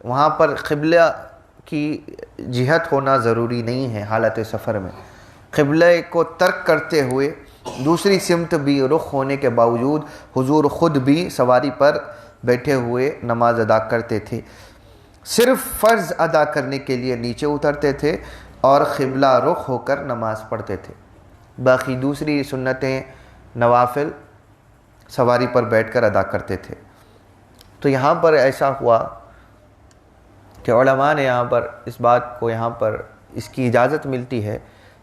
وہاں پر قبلہ کی جہت ہونا ضروری نہیں ہے۔ حالت سفر میں قبلہ کو ترک کرتے ہوئے دوسری سمت بھی رخ ہونے کے باوجود حضور خود بھی سواری پر بیٹھے ہوئے نماز ادا کرتے تھے۔ صرف فرض ادا کرنے کے لیے نیچے اترتے تھے اور قبلہ رخ ہو کر نماز پڑھتے تھے، باقی دوسری سنتیں نوافل سواری پر بیٹھ کر ادا کرتے تھے۔ تو یہاں پر ایسا ہوا کہ علماء نے یہاں پر اس بات کو یہاں پر اس کی اجازت ملتی ہے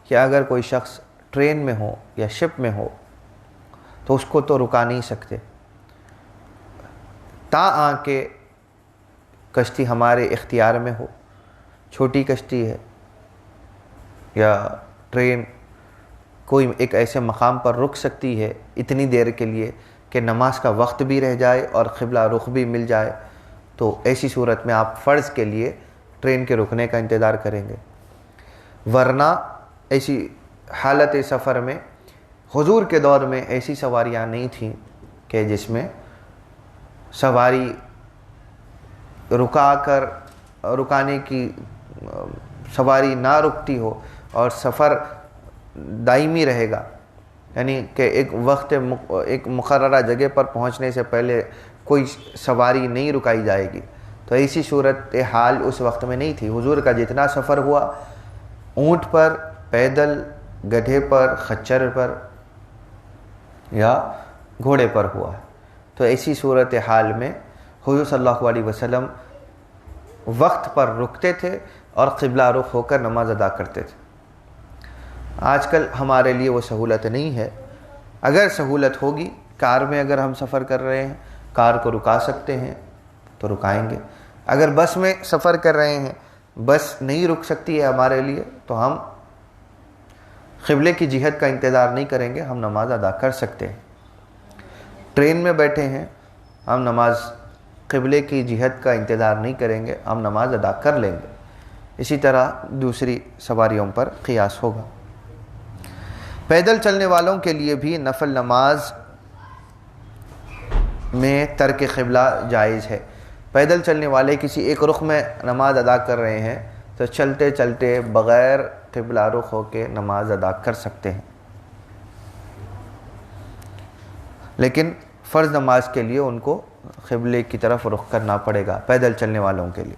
کہ اگر کوئی شخص ٹرین میں ہو یا شپ میں ہو تو اس کو تو رکا نہیں سکتے، تا کہ کشتی ہمارے اختیار میں ہو، چھوٹی کشتی ہے یا ٹرین کوئی ایک ایسے مقام پر رک سکتی ہے اتنی دیر کے لیے کہ نماز کا وقت بھی رہ جائے اور قبلہ رخ بھی مل جائے، تو ایسی صورت میں آپ فرض کے لیے ٹرین کے رکنے کا انتظار کریں گے۔ ورنہ ایسی حالت سفر میں حضور کے دور میں ایسی سواریاں نہیں تھیں کہ جس میں سواری رکانے کی سواری نہ رکتی ہو اور سفر دائمی رہے گا، یعنی کہ ایک مقررہ جگہ پر پہنچنے سے پہلے کوئی سواری نہیں رکائی جائے گی، تو ایسی صورت حال اس وقت میں نہیں تھی۔ حضور کا جتنا سفر ہوا اونٹ پر، پیدل، گدھے پر، خچر پر یا گھوڑے پر ہوا ہے۔ تو ایسی صورت حال میں حضور صلی اللہ علیہ وسلم وقت پر رکتے تھے اور قبلہ رخ ہو کر نماز ادا کرتے تھے۔ آج کل ہمارے لیے وہ سہولت نہیں ہے۔ اگر سہولت ہوگی، کار میں اگر ہم سفر کر رہے ہیں کار کو رکا سکتے ہیں تو رکائیں گے۔ اگر بس میں سفر کر رہے ہیں، بس نہیں رک سکتی ہے ہمارے لیے تو ہم قبلے کی جہت کا انتظار نہیں کریں گے، ہم نماز ادا کر سکتے ہیں۔ ٹرین میں بیٹھے ہیں، ہم نماز قبلے کی جہت کا انتظار نہیں کریں گے، ہم نماز ادا کر لیں گے۔ اسی طرح دوسری سواریوں پر قیاس ہوگا۔ پیدل چلنے والوں کے لیے بھی نفل نماز میں ترک قبلہ جائز ہے۔ پیدل چلنے والے کسی ایک رخ میں نماز ادا کر رہے ہیں تو چلتے چلتے بغیر قبلہ رخ ہو کے نماز ادا کر سکتے ہیں، لیکن فرض نماز کے لیے ان کو قبلے کی طرف رخ کرنا پڑے گا پیدل چلنے والوں کے لیے۔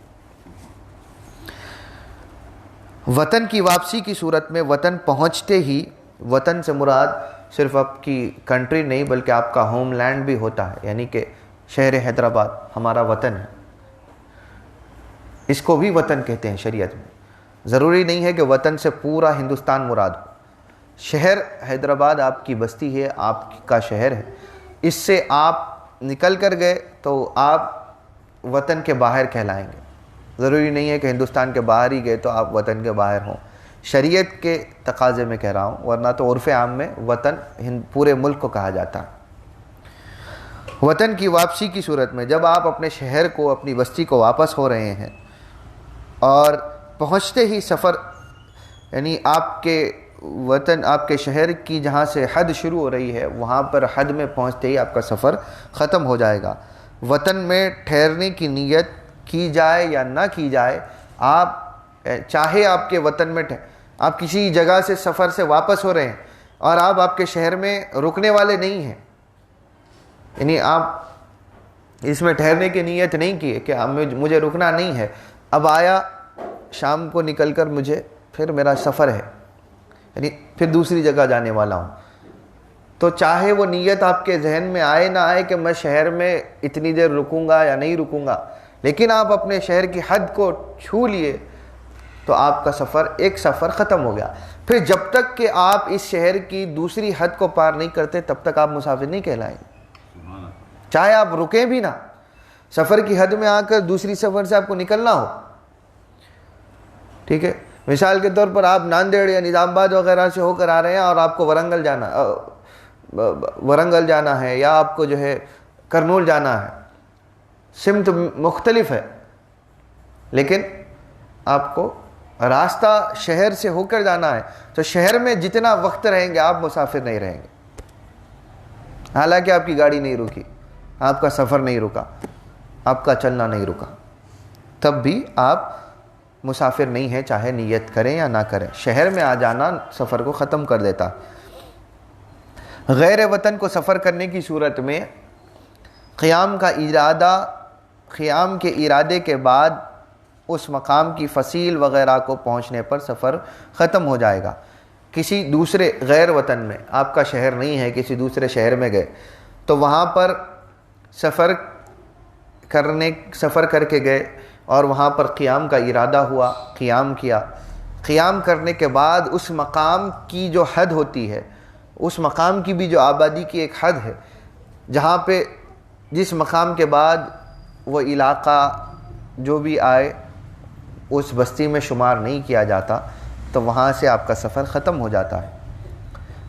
وطن کی واپسی کی صورت میں وطن پہنچتے ہی، وطن سے مراد صرف آپ کی کنٹری نہیں بلکہ آپ کا ہوم لینڈ بھی ہوتا ہے، یعنی کہ شہر حیدرآباد ہمارا وطن ہے، اس کو بھی وطن کہتے ہیں شریعت میں۔ ضروری نہیں ہے کہ وطن سے پورا ہندوستان مراد ہو، شہر حیدرآباد آپ کی بستی ہے، آپ کا شہر ہے، اس سے آپ نکل کر گئے تو آپ وطن کے باہر کہلائیں گے۔ ضروری نہیں ہے کہ ہندوستان کے باہر ہی گئے تو آپ وطن کے باہر ہوں، شریعت کے تقاضے میں کہہ رہا ہوں، ورنہ تو عرف عام میں وطن پورے ملک کو کہا جاتا ہے۔ وطن کی واپسی کی صورت میں جب آپ اپنے شہر کو، اپنی بستی کو واپس ہو رہے ہیں اور پہنچتے ہی سفر، یعنی آپ کے وطن، آپ کے شہر کی جہاں سے حد شروع ہو رہی ہے وہاں پر حد میں پہنچتے ہی آپ کا سفر ختم ہو جائے گا۔ وطن میں ٹھہرنے کی نیت کی جائے یا نہ کی جائے، آپ چاہے آپ کے وطن میں آپ کسی جگہ سے سفر سے واپس ہو رہے ہیں اور آپ کے شہر میں رکنے والے نہیں ہیں، یعنی آپ اس میں ٹھہرنے کی نیت نہیں کی کہ مجھے رکنا نہیں ہے، اب آیا شام کو نکل کر مجھے پھر میرا سفر ہے، یعنی پھر دوسری جگہ جانے والا ہوں، تو چاہے وہ نیت آپ کے ذہن میں آئے نہ آئے کہ میں شہر میں اتنی دیر رکوں گا یا نہیں رکوں گا، لیکن آپ اپنے شہر کی حد کو چھو لیے تو آپ کا ایک سفر ختم ہو گیا۔ پھر جب تک کہ آپ اس شہر کی دوسری حد کو پار نہیں کرتے تب تک آپ مسافر نہیں کہلائیں گے، چاہے آپ رکیں بھی نہ، سفر کی حد میں آ کر دوسری سفر سے آپ کو نکلنا ہو، ٹھیک ہے۔ مثال کے طور پر آپ ناندیڑ یا نظام آباد وغیرہ سے ہو کر آ رہے ہیں اور آپ کو ورنگل جانا ہے یا آپ کو جو ہے کرنول جانا ہے، سمت مختلف ہے، لیکن آپ کو راستہ شہر سے ہو کر جانا ہے، تو شہر میں جتنا وقت رہیں گے آپ مسافر نہیں رہیں گے، حالانکہ آپ کی گاڑی نہیں رکی، آپ کا سفر نہیں رکا، آپ کا چلنا نہیں رکا، تب بھی آپ مسافر نہیں ہیں، چاہے نیت کریں یا نہ کریں۔ شہر میں آ جانا سفر کو ختم کر دیتا۔ غیر وطن کو سفر کرنے کی صورت میں قیام کے ارادے کے بعد اس مقام کی فصیل وغیرہ کو پہنچنے پر سفر ختم ہو جائے گا۔ کسی دوسرے غیر وطن میں، آپ کا شہر نہیں ہے، کسی دوسرے شہر میں گئے تو وہاں پر سفر کر کے گئے اور وہاں پر قیام کا ارادہ ہوا، قیام کیا، قیام کرنے کے بعد اس مقام کی جو حد ہوتی ہے، اس مقام کی بھی جو آبادی کی ایک حد ہے، جہاں پہ جس مقام کے بعد وہ علاقہ جو بھی آئے اس بستی میں شمار نہیں کیا جاتا، تو وہاں سے آپ کا سفر ختم ہو جاتا ہے۔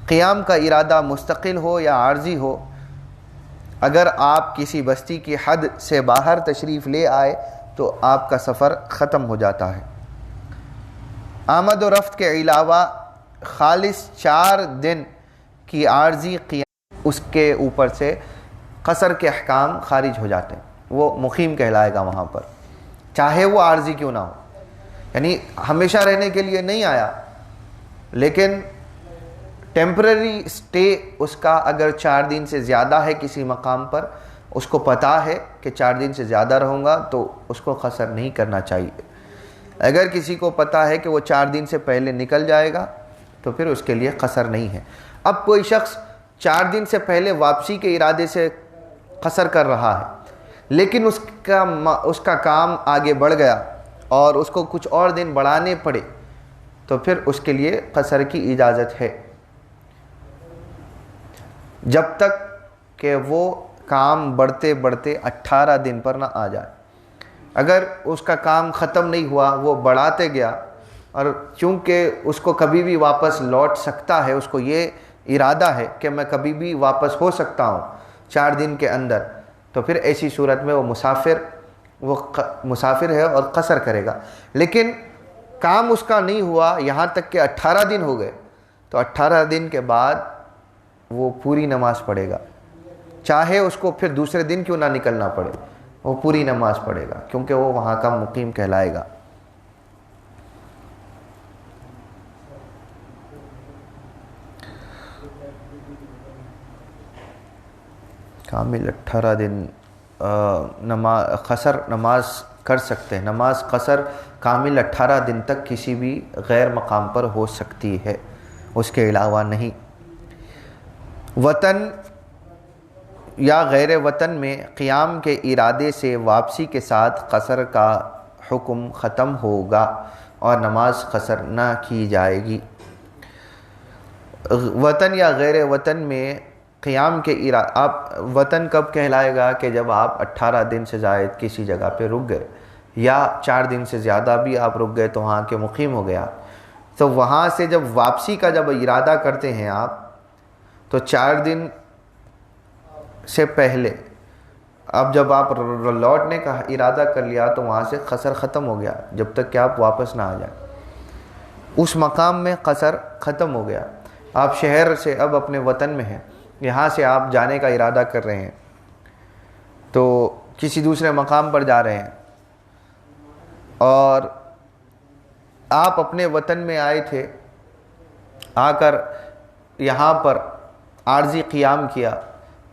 قیام کا ارادہ مستقل ہو یا عارضی ہو، اگر آپ کسی بستی کی حد سے باہر تشریف لے آئے تو آپ کا سفر ختم ہو جاتا ہے۔ آمد و رفت کے علاوہ خالص 4 دن کی عارضی قیام، اس کے اوپر سے قصر کے احکام خارج ہو جاتے ہیں، وہ مقیم کہلائے گا وہاں پر، چاہے وہ عارضی کیوں نہ ہو، یعنی ہمیشہ رہنے کے لیے نہیں آیا، لیکن ٹیمپرری سٹے اس کا اگر 4 دن سے زیادہ ہے کسی مقام پر، اس کو پتہ ہے کہ 4 دن سے زیادہ رہوں گا تو اس کو قصر نہیں کرنا چاہیے۔ اگر کسی کو پتہ ہے کہ وہ 4 دن سے پہلے نکل جائے گا تو پھر اس کے لیے قصر نہیں ہے۔ اب کوئی شخص 4 دن سے پہلے واپسی کے ارادے سے قصر کر رہا ہے، لیکن اس کا کام آگے بڑھ گیا اور اس کو کچھ اور دن بڑھانے پڑے تو پھر اس کے لیے قصر کی اجازت ہے، جب تک کہ وہ کام بڑھتے بڑھتے 18 دن پر نہ آ جائے۔ اگر اس کا کام ختم نہیں ہوا، وہ بڑھاتے گیا، اور چونکہ اس کو کبھی بھی واپس لوٹ سکتا ہے، اس کو یہ ارادہ ہے کہ میں کبھی بھی واپس ہو سکتا ہوں 4 دن کے اندر، تو پھر ایسی صورت میں وہ مسافر ہے اور قصر کرے گا۔ لیکن کام اس کا نہیں ہوا یہاں تک کہ 18 دن ہو گئے، تو 18 دن کے بعد وہ پوری نماز پڑھے گا، چاہے اس کو پھر دوسرے دن کیوں نہ نکلنا پڑے، وہ پوری نماز پڑھے گا، کیونکہ وہ وہاں کا مقیم کہلائے گا۔ کامل 18 دن قصر نماز کر سکتے ہیں، نماز قصر کامل 18 دن تک کسی بھی غیر مقام پر ہو سکتی ہے، اس کے علاوہ نہیں۔ وطن یا غیر وطن میں قیام کے ارادے سے واپسی کے ساتھ قصر کا حکم ختم ہوگا اور نماز قصر نہ کی جائے گی۔ وطن یا غیر وطن میں قیام کے آپ وطن کب کہلائے گا کہ جب آپ 18 دن سے زائد کسی جگہ پہ رک گئے، یا 4 دن سے زیادہ بھی آپ رک گئے تو وہاں کے مقیم ہو گیا، تو وہاں سے جب واپسی کا جب ارادہ کرتے ہیں آپ، تو 4 دن سے پہلے اب جب آپ لوٹنے کا ارادہ کر لیا تو وہاں سے قصر ختم ہو گیا، جب تک کہ آپ واپس نہ آ جائیں، اس مقام میں قصر ختم ہو گیا۔ آپ شہر سے اب اپنے وطن میں ہیں، یہاں سے آپ جانے کا ارادہ کر رہے ہیں، تو کسی دوسرے مقام پر جا رہے ہیں، اور آپ اپنے وطن میں آئے تھے، آ کر یہاں پر عارضی قیام کیا،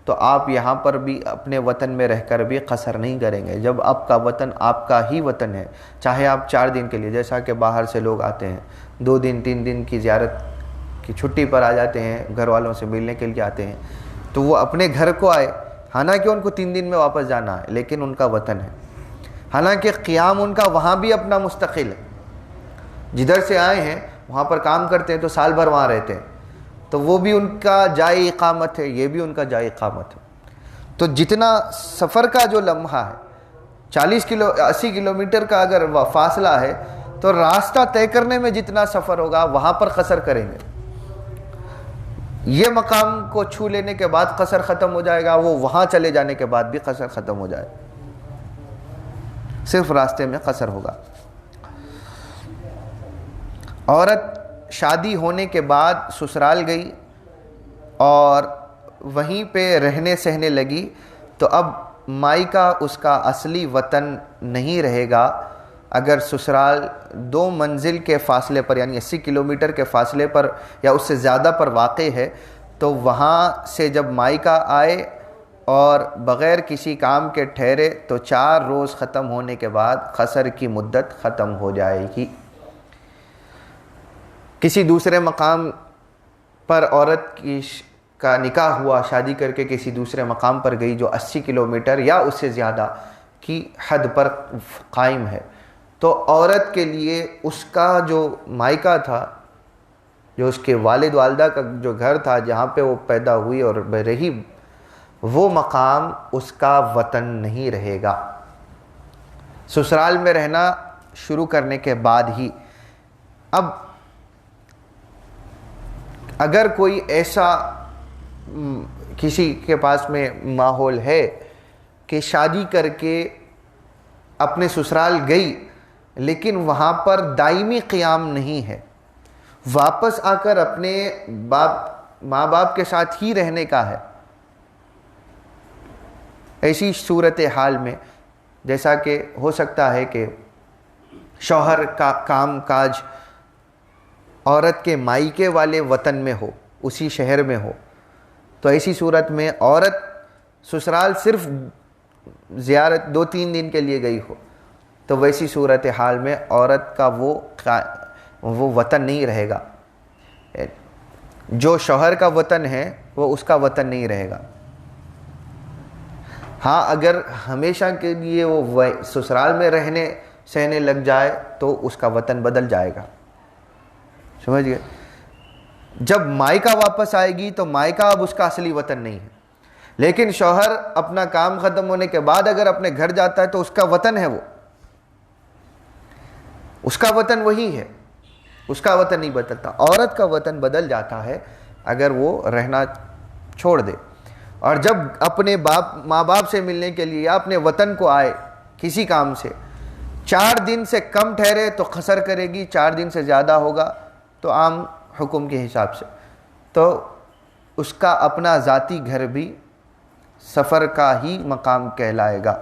تو آپ یہاں پر بھی اپنے وطن میں رہ کر بھی قصر نہیں کریں گے۔ جب آپ کا وطن آپ کا ہی وطن ہے، چاہے آپ 4 دن کے لیے، جیسا کہ باہر سے لوگ آتے ہیں 2 دن 3 دن کی زیارت کی چھٹی پر آ جاتے ہیں، گھر والوں سے ملنے کے لیے آتے ہیں، تو وہ اپنے گھر کو آئے، حالانکہ ان کو 3 دن میں واپس جانا ہے، لیکن ان کا وطن ہے، حالانکہ قیام ان کا وہاں بھی اپنا مستقل ہے، جدھر سے آئے ہیں وہاں پر کام کرتے ہیں تو سال بھر وہاں رہتے ہیں، تو وہ بھی ان کا جائے اقامت ہے، یہ بھی ان کا جائے اقامت ہے۔ تو جتنا سفر کا جو لمحہ ہے، 80 کلومیٹر کا اگر فاصلہ ہے، تو راستہ طے کرنے میں جتنا سفر ہوگا وہاں پر قصر کریں گے۔ یہ مقام کو چھو لینے کے بعد قصر ختم ہو جائے گا، وہ وہاں چلے جانے کے بعد بھی قصر ختم ہو جائے گا، صرف راستے میں قصر ہوگا۔ عورت شادی ہونے کے بعد سسرال گئی اور وہیں پہ رہنے سہنے لگی، تو اب مائکہ اس کا اصلی وطن نہیں رہے گا۔ اگر سسرال 2 منزل کے فاصلے پر، یعنی 80 کلومیٹر کے فاصلے پر یا اس سے زیادہ پر واقع ہے، تو وہاں سے جب مائکہ آئے اور بغیر کسی کام کے ٹھہرے، تو 4 روز ختم ہونے کے بعد قصر کی مدت ختم ہو جائے گی۔ کسی دوسرے مقام پر عورت کا نکاح ہوا، شادی کر کے کسی دوسرے مقام پر گئی جو 80 کلومیٹر یا اس سے زیادہ کی حد پر قائم ہے، تو عورت کے لیے اس کا جو مائکہ تھا، جو اس کے والد والدہ کا جو گھر تھا جہاں پہ وہ پیدا ہوئی اور رہی، وہ مقام اس کا وطن نہیں رہے گا۔ سسرال میں رہنا شروع کرنے کے بعد ہی، اب اگر کوئی ایسا کسی کے پاس میں ماحول ہے کہ شادی کر کے اپنے سسرال گئی لیکن وہاں پر دائمی قیام نہیں ہے، واپس آ کر اپنے ماں باپ کے ساتھ ہی رہنے کا ہے، ایسی صورتحال میں جیسا کہ ہو سکتا ہے کہ شوہر کا کام کاج عورت کے مائکے والے وطن میں ہو، اسی شہر میں ہو، تو ایسی صورت میں عورت سسرال صرف زیارت 2-3 دن کے لیے گئی ہو، تو ویسی صورتحال میں عورت کا وہ وطن نہیں رہے گا، جو شوہر کا وطن ہے وہ اس کا وطن نہیں رہے گا۔ ہاں اگر ہمیشہ کے لیے وہ سسرال میں رہنے سہنے لگ جائے تو اس کا وطن بدل جائے گا، سمجھ گئے؟ جب مائکہ واپس آئے گی تو مائکہ اب اس کا اصلی وطن نہیں ہے، لیکن شوہر اپنا کام ختم ہونے کے بعد اگر اپنے گھر جاتا ہے تو اس کا وطن ہے، وہ اس کا وطن وہی ہے، اس کا وطن نہیں بدلتا۔ عورت کا وطن بدل جاتا ہے اگر وہ رہنا چھوڑ دے، اور جب اپنے ماں باپ سے ملنے کے لیے یا اپنے وطن کو آئے کسی کام سے، 4 دن سے کم ٹھہرے تو قصر کرے گی، 4 دن سے زیادہ ہوگا تو عام حکم کے حساب سے تو اس کا اپنا ذاتی گھر بھی سفر کا ہی مقام کہلائے گا۔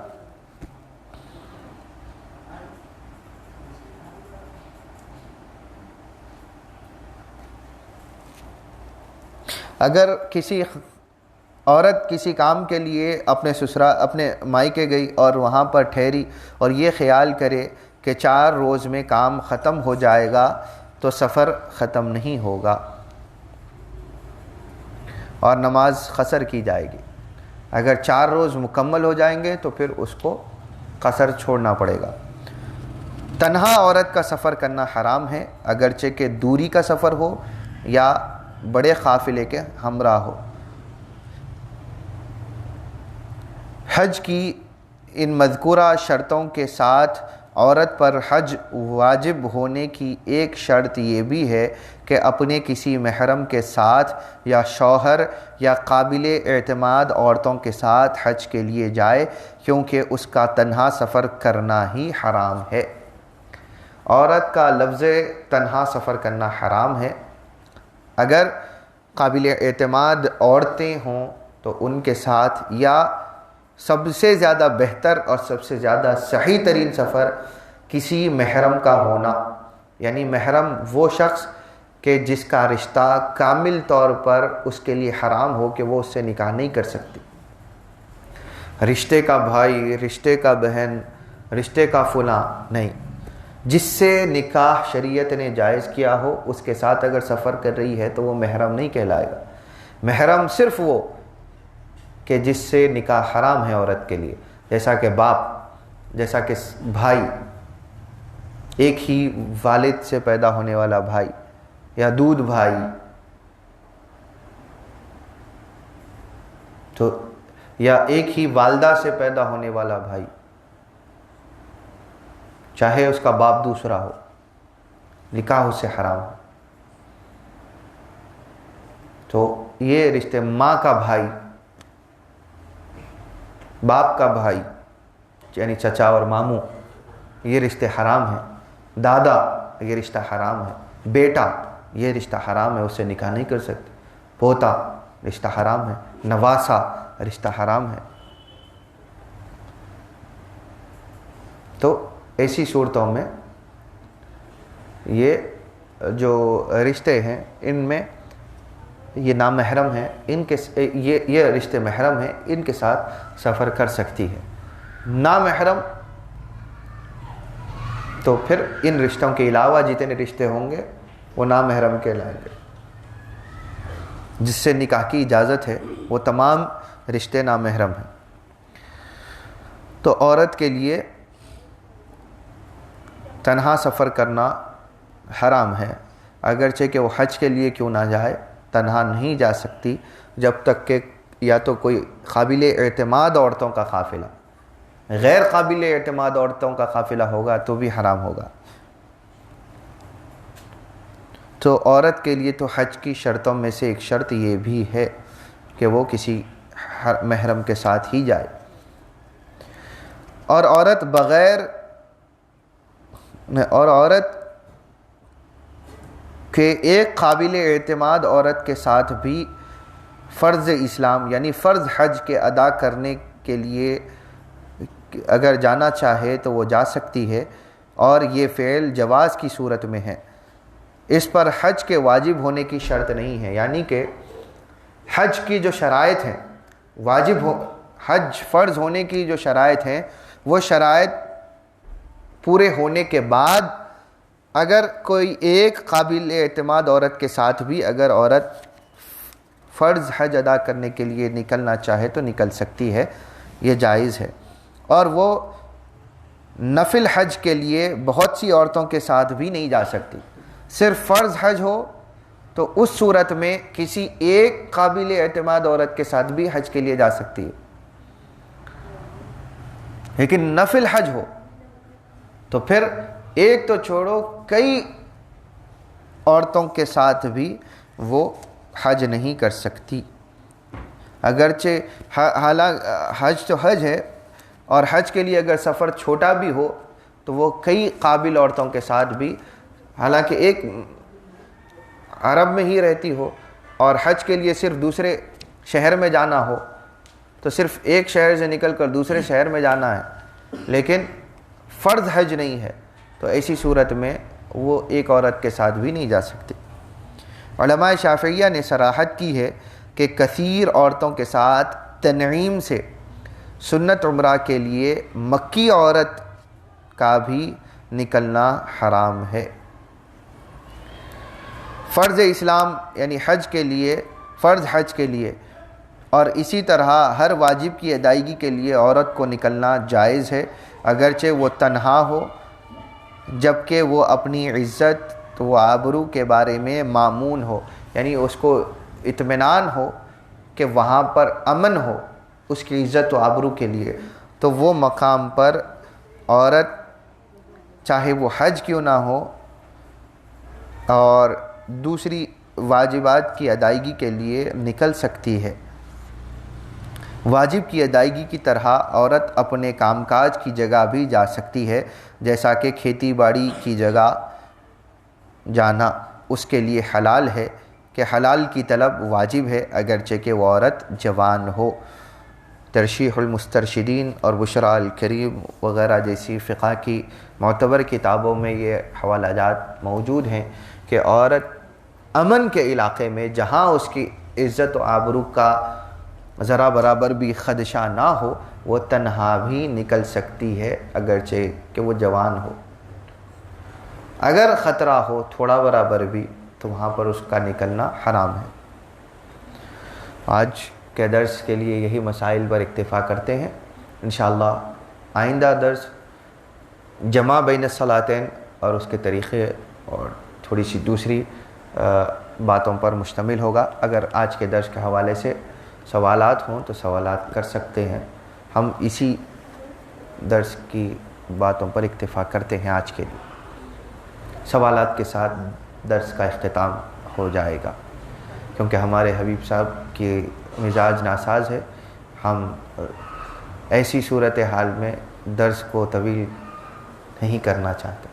اگر کسی عورت کسی کام کے لیے اپنے مائکے گئی اور وہاں پر ٹھہری اور یہ خیال کرے کہ 4 روز میں کام ختم ہو جائے گا، تو سفر ختم نہیں ہوگا اور نماز قصر کی جائے گی۔ اگر 4 روز مکمل ہو جائیں گے تو پھر اس کو قصر چھوڑنا پڑے گا۔ تنہا عورت کا سفر کرنا حرام ہے، اگرچہ کہ دوری کا سفر ہو یا بڑے قافلے کے ہمراہ ہو۔ حج کی ان مذکورہ شرطوں کے ساتھ عورت پر حج واجب ہونے کی ایک شرط یہ بھی ہے کہ اپنے کسی محرم کے ساتھ یا شوہر یا قابل اعتماد عورتوں کے ساتھ حج کے لیے جائے، کیونکہ اس کا تنہا سفر کرنا ہی حرام ہے۔ عورت کا لفظ تنہا سفر کرنا حرام ہے۔ اگر قابل اعتماد عورتیں ہوں تو ان کے ساتھ، یا سب سے زیادہ بہتر اور سب سے زیادہ صحیح ترین سفر کسی محرم کا ہونا، یعنی محرم وہ شخص کہ جس کا رشتہ کامل طور پر اس کے لیے حرام ہو کہ وہ اس سے نکاح نہیں کر سکتی. رشتے کا بھائی، رشتے کا بہن، رشتے کا فلاں نہیں. جس سے نکاح شریعت نے جائز کیا ہو اس کے ساتھ اگر سفر کر رہی ہے تو وہ محرم نہیں کہلائے گا. محرم صرف وہ کہ جس سے نکاح حرام ہے عورت کے لیے، جیسا کہ باپ، جیسا کہ بھائی، ایک ہی والد سے پیدا ہونے والا بھائی یا دودھ بھائی، تو یا ایک ہی والدہ سے پیدا ہونے والا بھائی، چاہے اس کا باپ دوسرا ہو، نکاح اس سے حرام ہو. تو یہ رشتے، ماں کا بھائی، باپ کا بھائی یعنی چچا اور ماموں، یہ رشتے حرام ہیں. دادا، یہ رشتہ حرام ہے. بیٹا، یہ رشتہ حرام ہے، اس سے نکاح نہیں کر سکتے. پوتا، رشتہ حرام ہے. نواسا، رشتہ حرام ہے. تو ایسی صورتوں میں یہ جو رشتے ہیں ان میں یہ نامحرم ہیں، ان کے یہ رشتے محرم ہیں، ان کے ساتھ سفر کر سکتی ہے. نامحرم تو پھر ان رشتوں کے علاوہ جتنے رشتے ہوں گے وہ نامحرم کہلائیں گے. جس سے نکاح کی اجازت ہے وہ تمام رشتے نامحرم ہیں. تو عورت کے لیے تنہا سفر کرنا حرام ہے، اگرچہ کہ وہ حج کے لیے کیوں نہ جائے، تنہا نہیں جا سکتی جب تک کہ یا تو کوئی قابل اعتماد عورتوں کا قافلہ، غیر قابل اعتماد عورتوں کا قافلہ ہوگا تو بھی حرام ہوگا. تو عورت کے لیے تو حج کی شرطوں میں سے ایک شرط یہ بھی ہے کہ وہ کسی محرم کے ساتھ ہی جائے. اور عورت کہ ایک قابل اعتماد عورت کے ساتھ بھی فرض اسلام یعنی فرض حج کے ادا کرنے کے لیے اگر جانا چاہے تو وہ جا سکتی ہے، اور یہ فعل جواز کی صورت میں ہے. اس پر حج کے واجب ہونے کی شرط نہیں ہے، یعنی کہ حج کی جو شرائط ہیں، حج فرض ہونے کی جو شرائط ہیں، وہ شرائط پورے ہونے کے بعد اگر کوئی ایک قابل اعتماد عورت کے ساتھ بھی اگر عورت فرض حج ادا کرنے کے لیے نکلنا چاہے تو نکل سکتی ہے، یہ جائز ہے. اور وہ نفل حج کے لیے بہت سی عورتوں کے ساتھ بھی نہیں جا سکتی. صرف فرض حج ہو تو اس صورت میں کسی ایک قابل اعتماد عورت کے ساتھ بھی حج کے لیے جا سکتی ہے. لیکن نفل حج ہو تو پھر ایک تو چھوڑو، کئی عورتوں کے ساتھ بھی وہ حج نہیں کر سکتی. اگرچہ حج تو حج ہے، اور حج کے لیے اگر سفر چھوٹا بھی ہو تو وہ کئی قابل عورتوں کے ساتھ بھی، حالانکہ ایک عرب میں ہی رہتی ہو اور حج کے لیے صرف دوسرے شہر میں جانا ہو تو صرف ایک شہر سے نکل کر دوسرے شہر میں جانا ہے، لیکن فرض حج نہیں ہے، تو ایسی صورت میں وہ ایک عورت کے ساتھ بھی نہیں جا سکتی. علماء شافعیہ نے صراحت کی ہے کہ کثیر عورتوں کے ساتھ تنعیم سے سنت عمرہ کے لیے مکی عورت کا بھی نکلنا حرام ہے. فرض اسلام یعنی حج کے لیے، فرض حج کے لیے، اور اسی طرح ہر واجب کی ادائیگی کے لیے عورت کو نکلنا جائز ہے، اگرچہ وہ تنہا ہو، جبکہ وہ اپنی عزت و آبرو کے بارے میں مامون ہو، یعنی اس کو اطمینان ہو کہ وہاں پر امن ہو اس کی عزت و آبرو کے لیے، تو وہ مقام پر عورت چاہے وہ حج کیوں نہ ہو اور دوسری واجبات کی ادائیگی کے لیے نکل سکتی ہے. واجب کی ادائیگی کی طرح عورت اپنے کام کاج کی جگہ بھی جا سکتی ہے، جیسا کہ کھیتی باڑی کی جگہ جانا اس کے لیے حلال ہے کہ حلال کی طلب واجب ہے، اگرچہ کہ وہ عورت جوان ہو. ترشیح المسترشدین اور بشرا الکریم وغیرہ جیسی فقہ کی معتبر کتابوں میں یہ حوالہ جات موجود ہیں کہ عورت امن کے علاقے میں جہاں اس کی عزت و آبرو کا ذرا برابر بھی خدشہ نہ ہو وہ تنہا بھی نکل سکتی ہے، اگرچہ کہ وہ جوان ہو۔ اگر خطرہ ہو تھوڑا برابر بھی تو وہاں پر اس کا نکلنا حرام ہے۔ آج کے درس کے لیے یہی مسائل پر اکتفا کرتے ہیں۔ انشاءاللہ آئندہ درس جمع بین الصلاتین اور اس کے طریقے اور تھوڑی سی دوسری باتوں پر مشتمل ہوگا۔ اگر آج کے درس کے حوالے سے سوالات ہوں تو سوالات کر سکتے ہیں، ہم اسی درس کی باتوں پر اکتفا کرتے ہیں۔ آج کے لیے سوالات کے ساتھ درس کا اختتام ہو جائے گا، کیونکہ ہمارے حبیب صاحب کی مزاج ناساز ہے، ہم ایسی صورتحال میں درس کو طویل نہیں کرنا چاہتے۔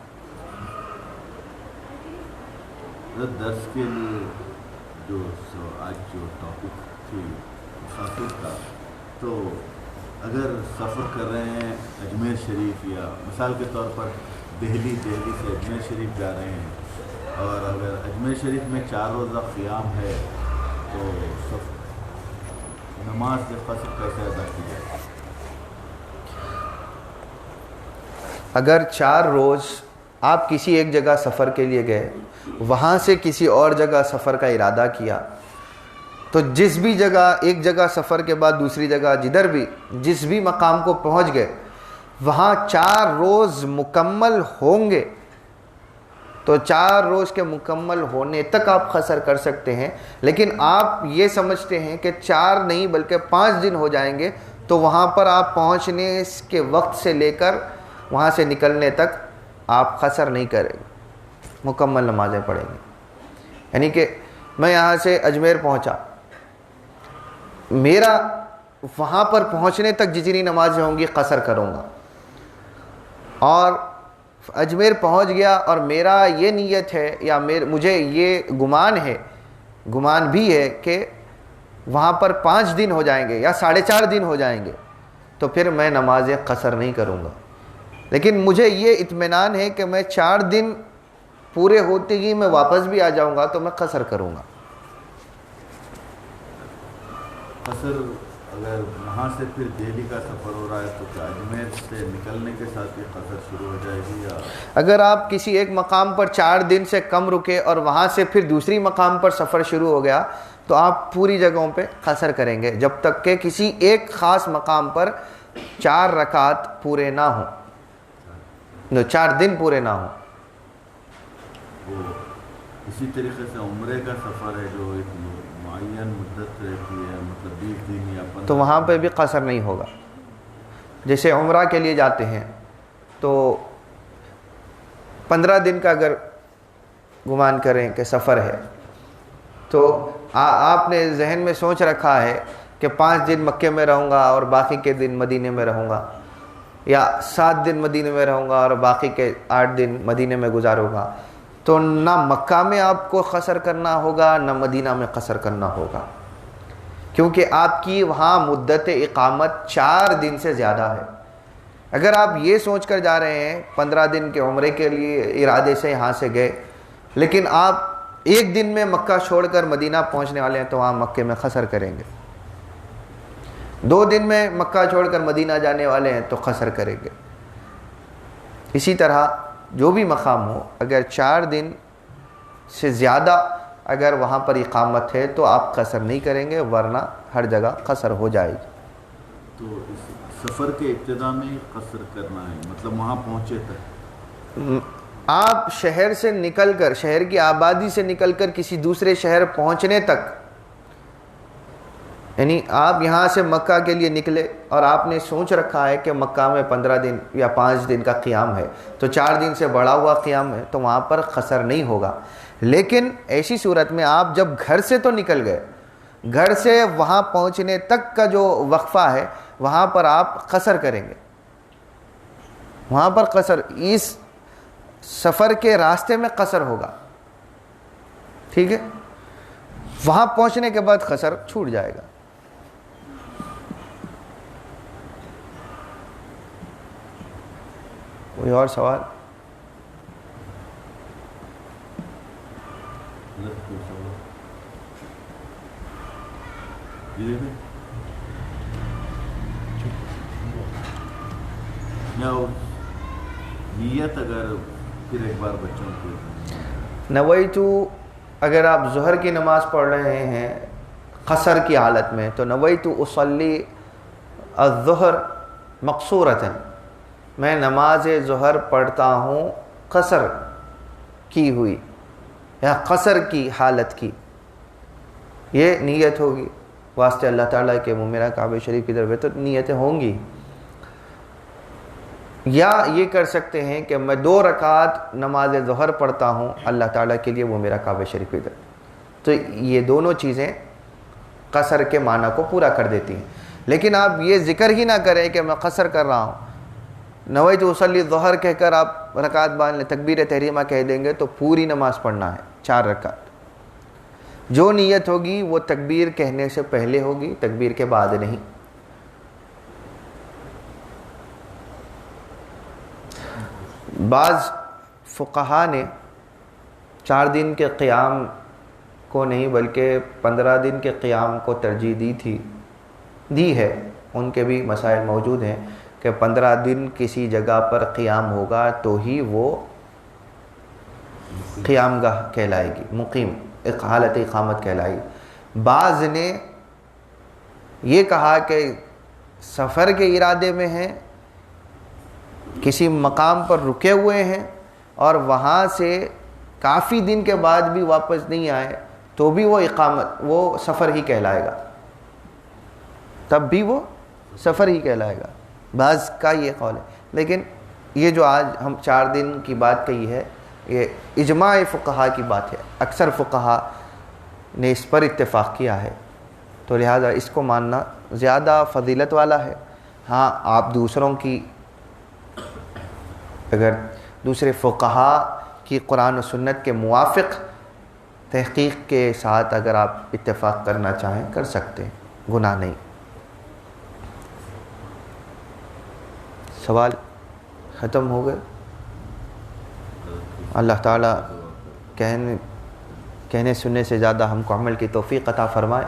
درس کے لیے جو آج جو ٹاپک تھی مسافر کا، تو اگر سفر کر رہے ہیں اجمیر شریف یا مثال کے طور پر دہلی سے اجمیر شریف جا رہے ہیں، اور اگر اجمیر شریف میں 4 روزہ قیام ہے تو نماز سے قصر کیسے ادا کی جائے؟ اگر 4 روز آپ کسی ایک جگہ سفر کے لیے گئے، وہاں سے کسی اور جگہ سفر کا ارادہ کیا، تو جس بھی جگہ ایک جگہ سفر کے بعد دوسری جگہ جدھر بھی جس بھی مقام کو پہنچ گئے وہاں 4 روز مکمل ہوں گے، تو 4 روز کے مکمل ہونے تک آپ قصر کر سکتے ہیں۔ لیکن آپ یہ سمجھتے ہیں کہ 4 نہیں بلکہ 5 دن ہو جائیں گے، تو وہاں پر آپ پہنچنے کے وقت سے لے کر وہاں سے نکلنے تک آپ قصر نہیں کریں گے، مکمل نمازیں پڑھیں گے۔ یعنی کہ میں یہاں سے اجمیر پہنچا، میرا وہاں پر پہنچنے تک جتنی نمازیں ہوں گی قصر کروں گا، اور اجمیر پہنچ گیا اور میرا یہ نیت ہے یا مجھے یہ گمان بھی ہے کہ وہاں پر 5 دن ہو جائیں گے یا 4.5 دن ہو جائیں گے، تو پھر میں نمازیں قصر نہیں کروں گا۔ لیکن مجھے یہ اطمینان ہے کہ میں 4 دن پورے ہوتے ہی میں واپس بھی آ جاؤں گا تو میں قصر کروں گا۔ قصر اگر وہاں سے پھر دہلی کا سفر ہو رہا ہے تو کیا اجمیر سے نکلنے کے ساتھ یہ قصر شروع ہو جائے گی، یا اگر آپ کسی ایک مقام پر 4 دن سے کم رکے اور وہاں سے پھر دوسری مقام پر سفر شروع ہو گیا تو آپ پوری جگہوں پہ قصر کریں گے جب تک کہ کسی ایک خاص مقام پر 4 رکعت پورے نہ ہوں، 4 دن پورے نہ ہوں۔ وہ اسی طریقے سے عمرے کا سفر ہے جو ایک معین مدت رہتی ہے، مطلب 20 دن یا 15، تو وہاں پہ بھی قصر نہیں ہوگا۔ جیسے عمرہ کے لیے جاتے ہیں تو 15 دن کا اگر گمان کریں کہ سفر ہے تو آپ نے ذہن میں سوچ رکھا ہے کہ 5 دن مکے میں رہوں گا اور باقی کے دن مدینے میں رہوں گا، یا 7 دن مدینے میں رہوں گا اور باقی کے 8 دن مدینے میں گزاروں گا، تو نہ مکہ میں آپ کو قصر کرنا ہوگا نہ مدینہ میں قصر کرنا ہوگا، کیونکہ آپ کی وہاں مدت اقامت 4 دن سے زیادہ ہے۔ اگر آپ یہ سوچ کر جا رہے ہیں 15 دن کے عمرے کے لیے ارادے سے یہاں سے گئے، لیکن آپ 1 دن میں مکہ چھوڑ کر مدینہ پہنچنے والے ہیں تو وہاں مکے میں قصر کریں گے، 2 دن میں مکہ چھوڑ کر مدینہ جانے والے ہیں تو قصر کریں گے۔ اسی طرح جو بھی مقام ہو، اگر 4 دن سے زیادہ اگر وہاں پر اقامت ہے تو آپ قصر نہیں کریں گے، ورنہ ہر جگہ قصر ہو جائے گی۔ تو اس سفر کے ابتدا میں قصر کرنا ہے، مطلب وہاں پہنچے تک آپ شہر سے نکل کر، شہر کی آبادی سے نکل کر کسی دوسرے شہر پہنچنے تک، یعنی آپ یہاں سے مکہ کے لیے نکلے اور آپ نے سوچ رکھا ہے کہ مکہ میں 15 دن یا 5 دن کا قیام ہے، تو 4 دن سے بڑھا ہوا قیام ہے، تو وہاں پر قصر نہیں ہوگا۔ لیکن ایسی صورت میں آپ جب گھر سے تو نکل گئے، گھر سے وہاں پہنچنے تک کا جو وقفہ ہے وہاں پر آپ قصر کریں گے، وہاں پر قصر، اس سفر کے راستے میں قصر ہوگا، ٹھیک ہے؟ وہاں پہنچنے کے بعد قصر چھوٹ جائے گا۔ کوئی اور سوال؟ نیت اگر پھر ایک بار بچوں کو نویتو، اگر آپ ظہر کی نماز پڑھ رہے ہیں قصر کی حالت میں تو نویتو اصلی الظہر مقصورتاً، میں نماز ظہر پڑھتا ہوں قصر کی ہوئی یا قصر کی حالت کی، یہ نیت ہوگی واسطے اللہ تعالیٰ کے میرا کعبہ شریف کی طرف، تو نیتیں ہوں گی۔ یا یہ کر سکتے ہیں کہ میں 2 رکعت نماز ظہر پڑھتا ہوں اللہ تعالیٰ کے لیے، وہ میرا کعبہ شریف کی طرف، تو یہ دونوں چیزیں قصر کے معنی کو پورا کر دیتی ہیں۔ لیکن آپ یہ ذکر ہی نہ کریں کہ میں قصر کر رہا ہوں، نویت اصلی ظہر کہہ کر آپ رکعت باندھ لیں، تکبیر تحریمہ کہہ دیں گے تو پوری نماز پڑھنا ہے 4 رکعت۔ جو نیت ہوگی وہ تکبیر کہنے سے پہلے ہوگی، تکبیر کے بعد نہیں۔ بعض فقہا نے 4 دن کے قیام کو نہیں بلکہ 15 دن کے قیام کو ترجیح دی ہے، ان کے بھی مسائل موجود ہیں کہ 15 دن کسی جگہ پر قیام ہوگا تو ہی وہ قیام گاہ کہلائے گی، مقیم حالت اقامت کہلائے گی۔ بعض نے یہ کہا کہ سفر کے ارادے میں ہیں، کسی مقام پر رکے ہوئے ہیں اور وہاں سے کافی دن کے بعد بھی واپس نہیں آئے تو بھی وہ اقامت، وہ سفر ہی کہلائے گا، تب بھی وہ سفر ہی کہلائے گا۔ بعض کا یہ قول ہے، لیکن یہ جو آج ہم 4 دن کی بات کہی ہے یہ اجماع فقہا کی بات ہے، اکثر فقہا نے اس پر اتفاق کیا ہے، تو لہذا اس کو ماننا زیادہ فضیلت والا ہے۔ ہاں آپ دوسروں کی، اگر دوسرے فقہا کی قرآن و سنت کے موافق تحقیق کے ساتھ اگر آپ اتفاق کرنا چاہیں کر سکتے ہیں، گناہ نہیں۔ سوال ختم ہو گئے؟ اللہ تعالیٰ کہنے سننے سے زیادہ ہم کو عمل کی توفیق عطا فرمائے۔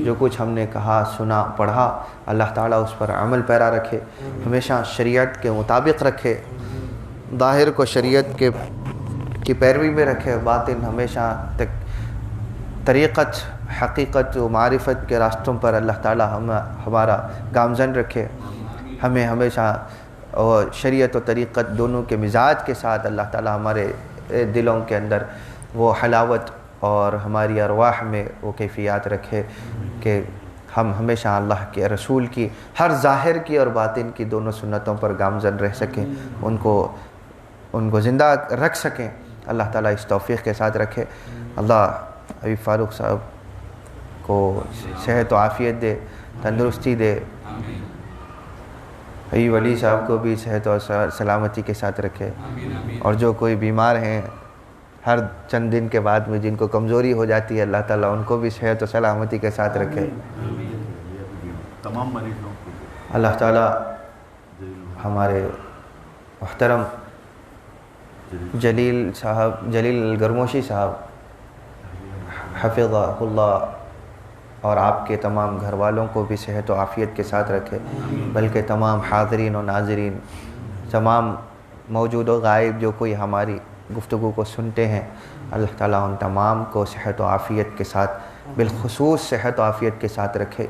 جو کچھ ہم نے کہا، سنا، پڑھا، اللہ تعالیٰ اس پر عمل پیرا رکھے، ہمیشہ شریعت کے مطابق رکھے، ظاہر کو شریعت کی پیروی میں رکھے، باطن ہمیشہ تک طریقت، حقیقت و معرفت کے راستوں پر اللہ تعالیٰ ہمارا گامزن رکھے، ہمیں ہمیشہ اور شریعت و طریقت دونوں کے مزاج کے ساتھ اللہ تعالیٰ ہمارے دلوں کے اندر وہ حلاوت اور ہماری ارواح میں وہ کیفیات رکھے کہ ہم ہمیشہ اللہ کے رسول کی ہر ظاہر کی اور باطن کی دونوں سنتوں پر گامزن رہ سکیں، ان کو زندہ رکھ سکیں۔ اللہ تعالیٰ اس توفیق کے ساتھ رکھے۔ اللہ حبیب فاروق صاحب کو صحت و عافیت دے، تندرستی دے، حبیب علی صاحب کو بھی صحت و سلامتی کے ساتھ رکھے، اور جو کوئی بیمار ہیں ہر چند دن کے بعد میں جن کو کمزوری ہو جاتی ہے اللہ تعالیٰ ان کو بھی صحت و سلامتی کے ساتھ رکھے۔ تمام مریضوں کو اللہ تعالیٰ ہمارے محترم جلیل گرموشی صاحب حفظہ اللہ اور آپ کے تمام گھر والوں کو بھی صحت و عافیت کے ساتھ رکھے، بلکہ تمام حاضرین و ناظرین، تمام موجود و غائب جو کوئی ہماری گفتگو کو سنتے ہیں، اللہ تعالیٰ ان تمام کو صحت و عافیت کے ساتھ، بالخصوص صحت و عافیت کے ساتھ رکھے،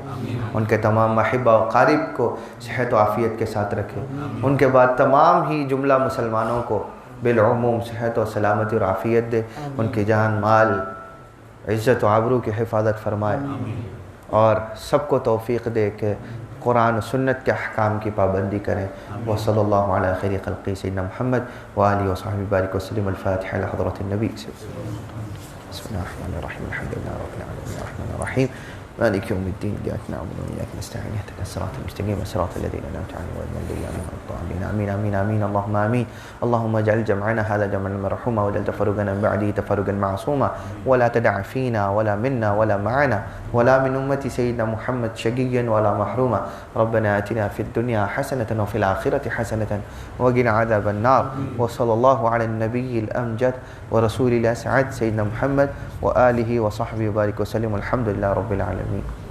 ان کے تمام محبہ و قارب کو صحت و عافیت کے ساتھ رکھے، ان کے بعد تمام ہی جملہ مسلمانوں کو بالعموم صحت و سلامتی اور عافیت دے، ان کی جان، مال، عزت و آبرو کی حفاظت فرمائے، اور سب کو توفیق دے کہ قرآن و سنت کے احکام کی پابندی کریں۔ وصلی اللہ علی خیر خلقی سیدنا محمد وآلہ وصحبہ بارک وسلم۔ الفاتحہ لحضرت النبی۔ بسم اللہ الرحمن الرحیم، الحمد للہ رب العالمین الرحمن الرحیم مالك يوم الدين إياك نعبد وإياك نستعين اهدنا الصراط المستقيم صراط الذين أنعمت عليهم غير المغضوب عليهم ولا الضالين آمين آمين آمين اللهم آمين. اللهم اجعل جمعنا هذا جمعا مرحوما واجعل تفرقنا من بعده تفرقا معصوما ولا تدع فينا ولا منا ولا معنا ولا من أمة سيدنا محمد شقيا ولا محروما. ربنا آتنا في الدنيا حسنة وفي الآخرة حسنة وقنا عذاب النار. وصلى الله على النبي الأمجد ورسول الأسعد سيدنا محمد وآله وصحبه وبارك وسلم والحمد لله رب العالمين.